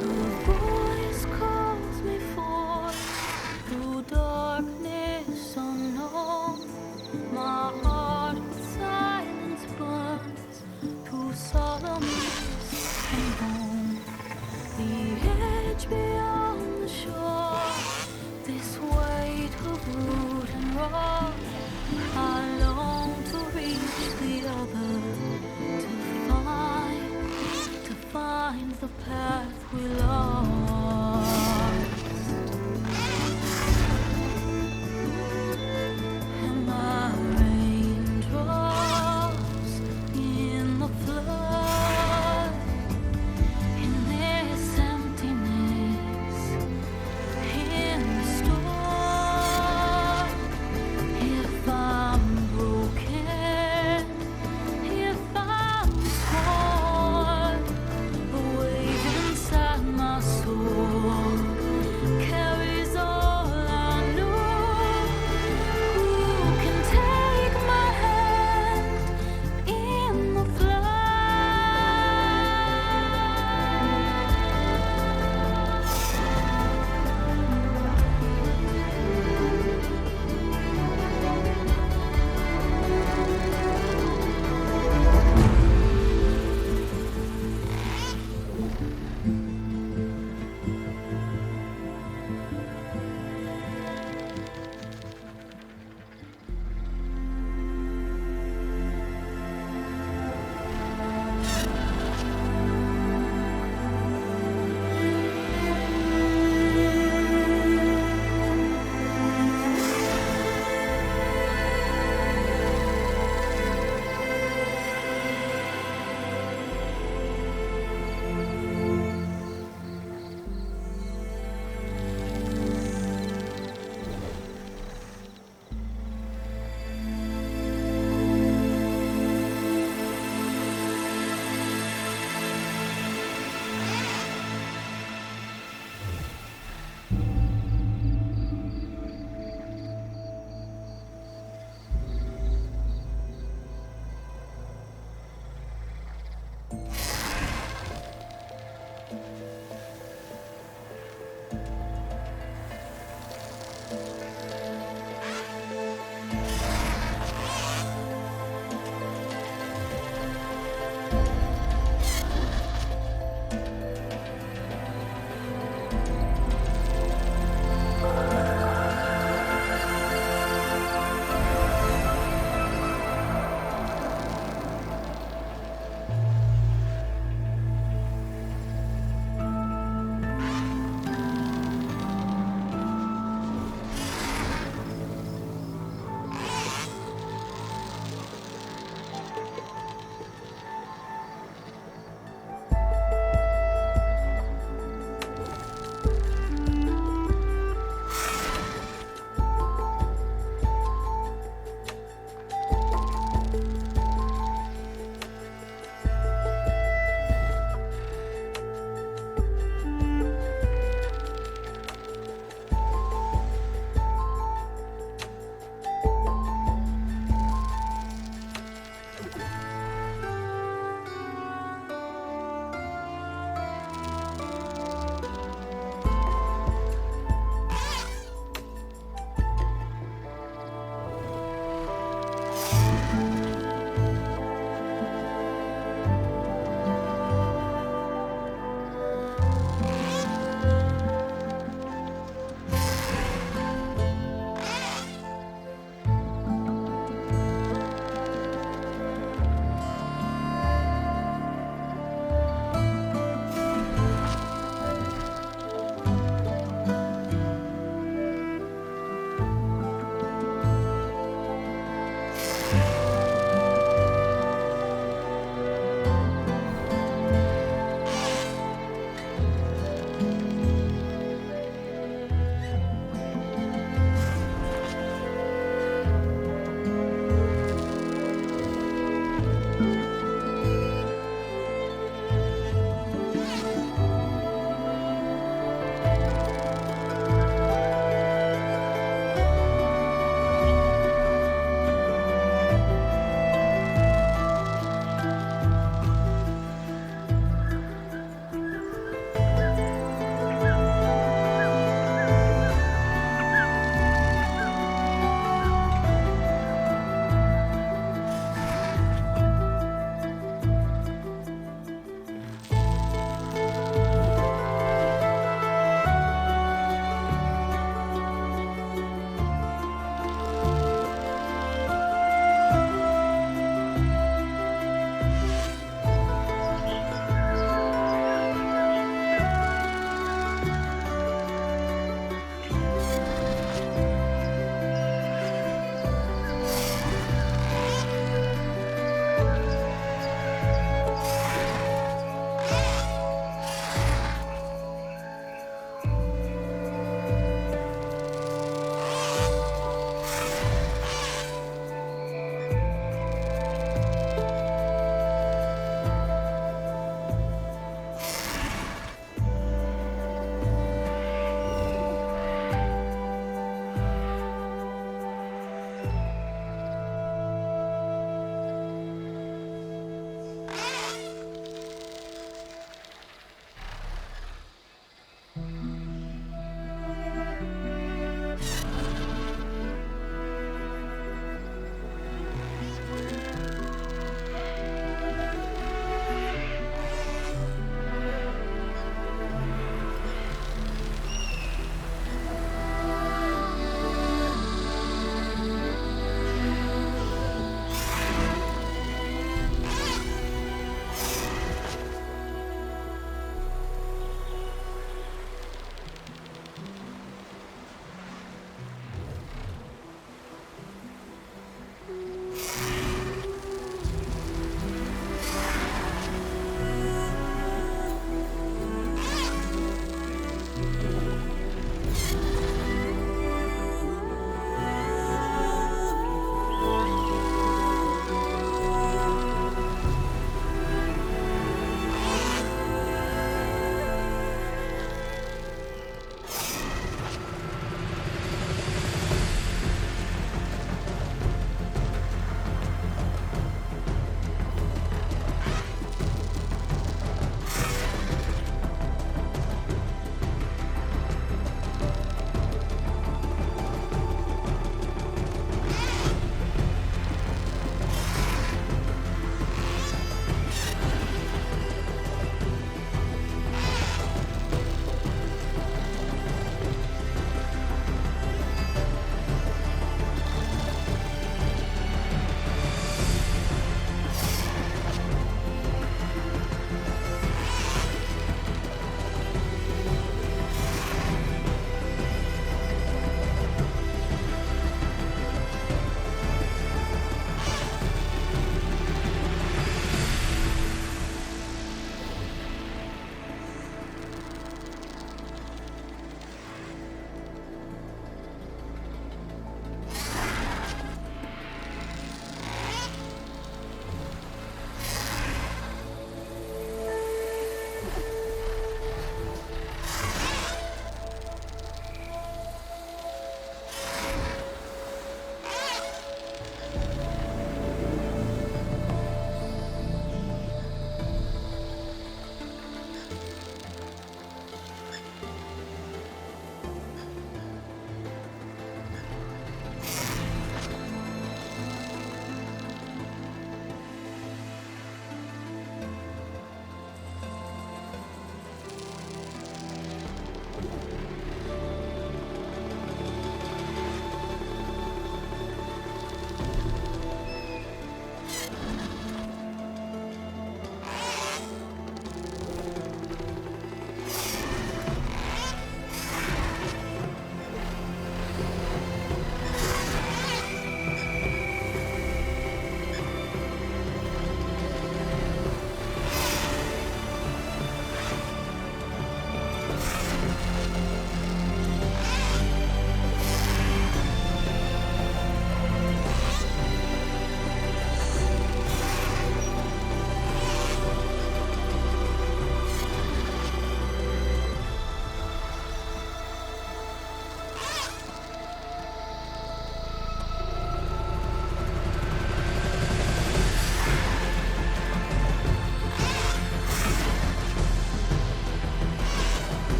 Her voice calls me forth through darkness unknown. My heart with silence burns through solemnness and bone. The edge beyond the shore, this weight of root and rock. I long to reach the other, to find the path we lost. And my raindrops in the flood,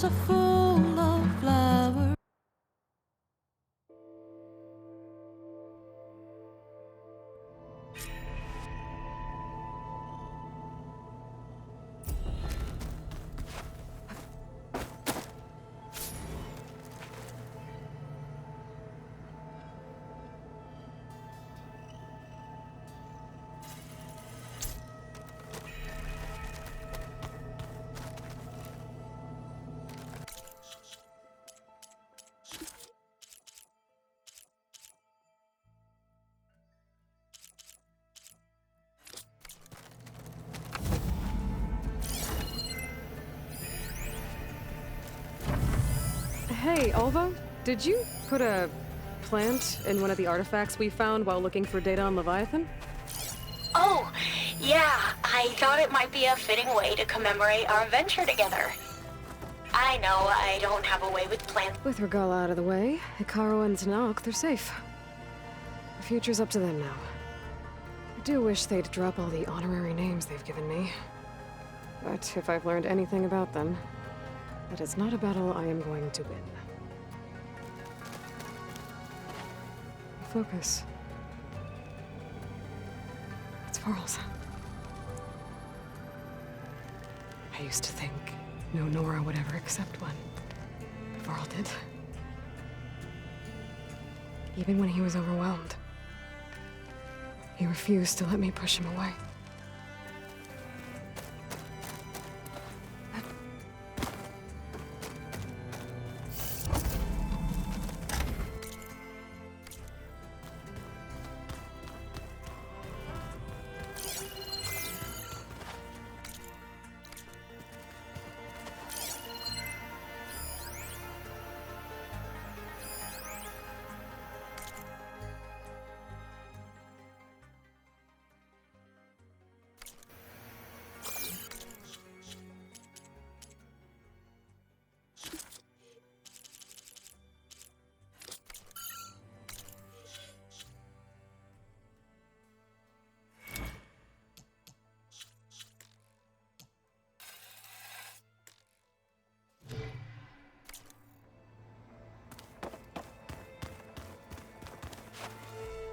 are full of flowers. Hey, Alva, did you put a plant in one of the artifacts we found while looking for data on Leviathan? Oh, yeah. I thought it might be a fitting way to commemorate our adventure together. I know I don't have a way with plants. With Regala out of the way, Hekarro and Tanakh, they're safe. The future's up to them now. I do wish they'd drop all the honorary names they've given me. But if I've learned anything about them, it is not a battle I am going to win. Focus. It's Varl's. I used to think no Nora would ever accept one. Varl did. Even when he was overwhelmed. He refused to let me push him away.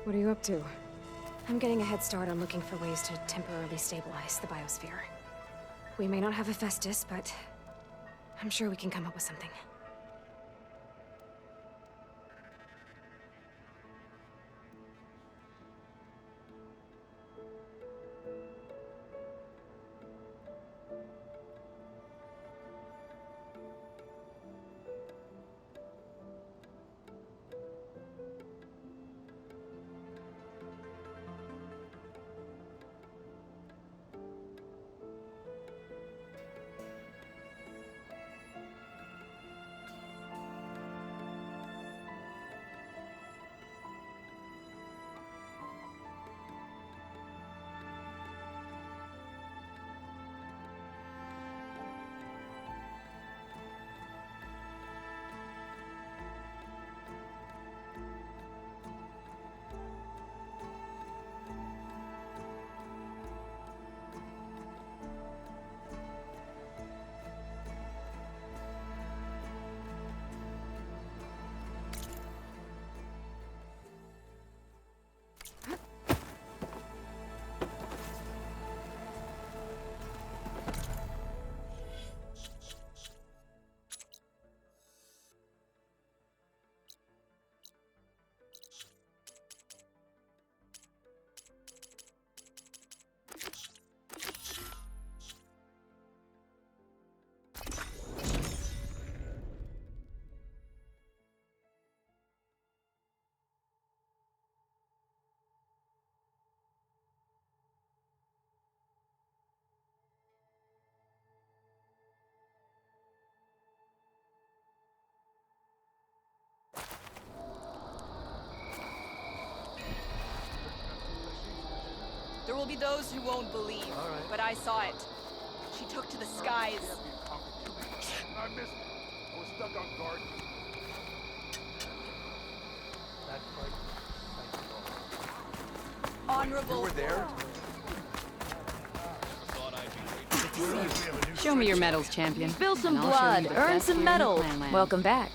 What are you up to? I'm getting a head start on looking for ways to temporarily stabilize the biosphere. We may not have Hephaestus, but I'm sure we can come up with something. There will be those who won't believe, but I saw it. She took to the skies. I missed it. I was stuck on guard. That fight. Honorable. You were there? Show me your medals, champion. Spill some and I'll show you blood, the earn best some here in the medals. Clanland. Welcome back.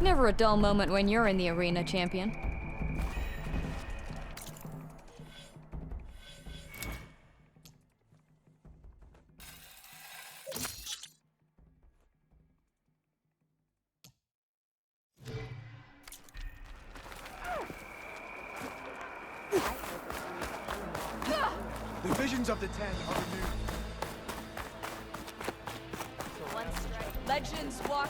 Never a dull moment when you're in the arena, champion. The visions of the Ten are renewed. One strike. Legends walk.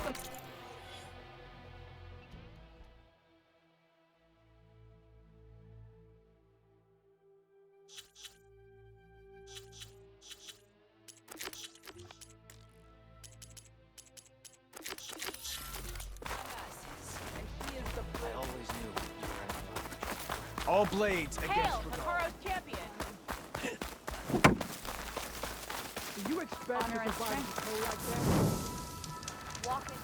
I always knew you were all blades against Hail, Regal. Hikaru's champion. Do you expect Honor to and survive strength. a like that? Walk in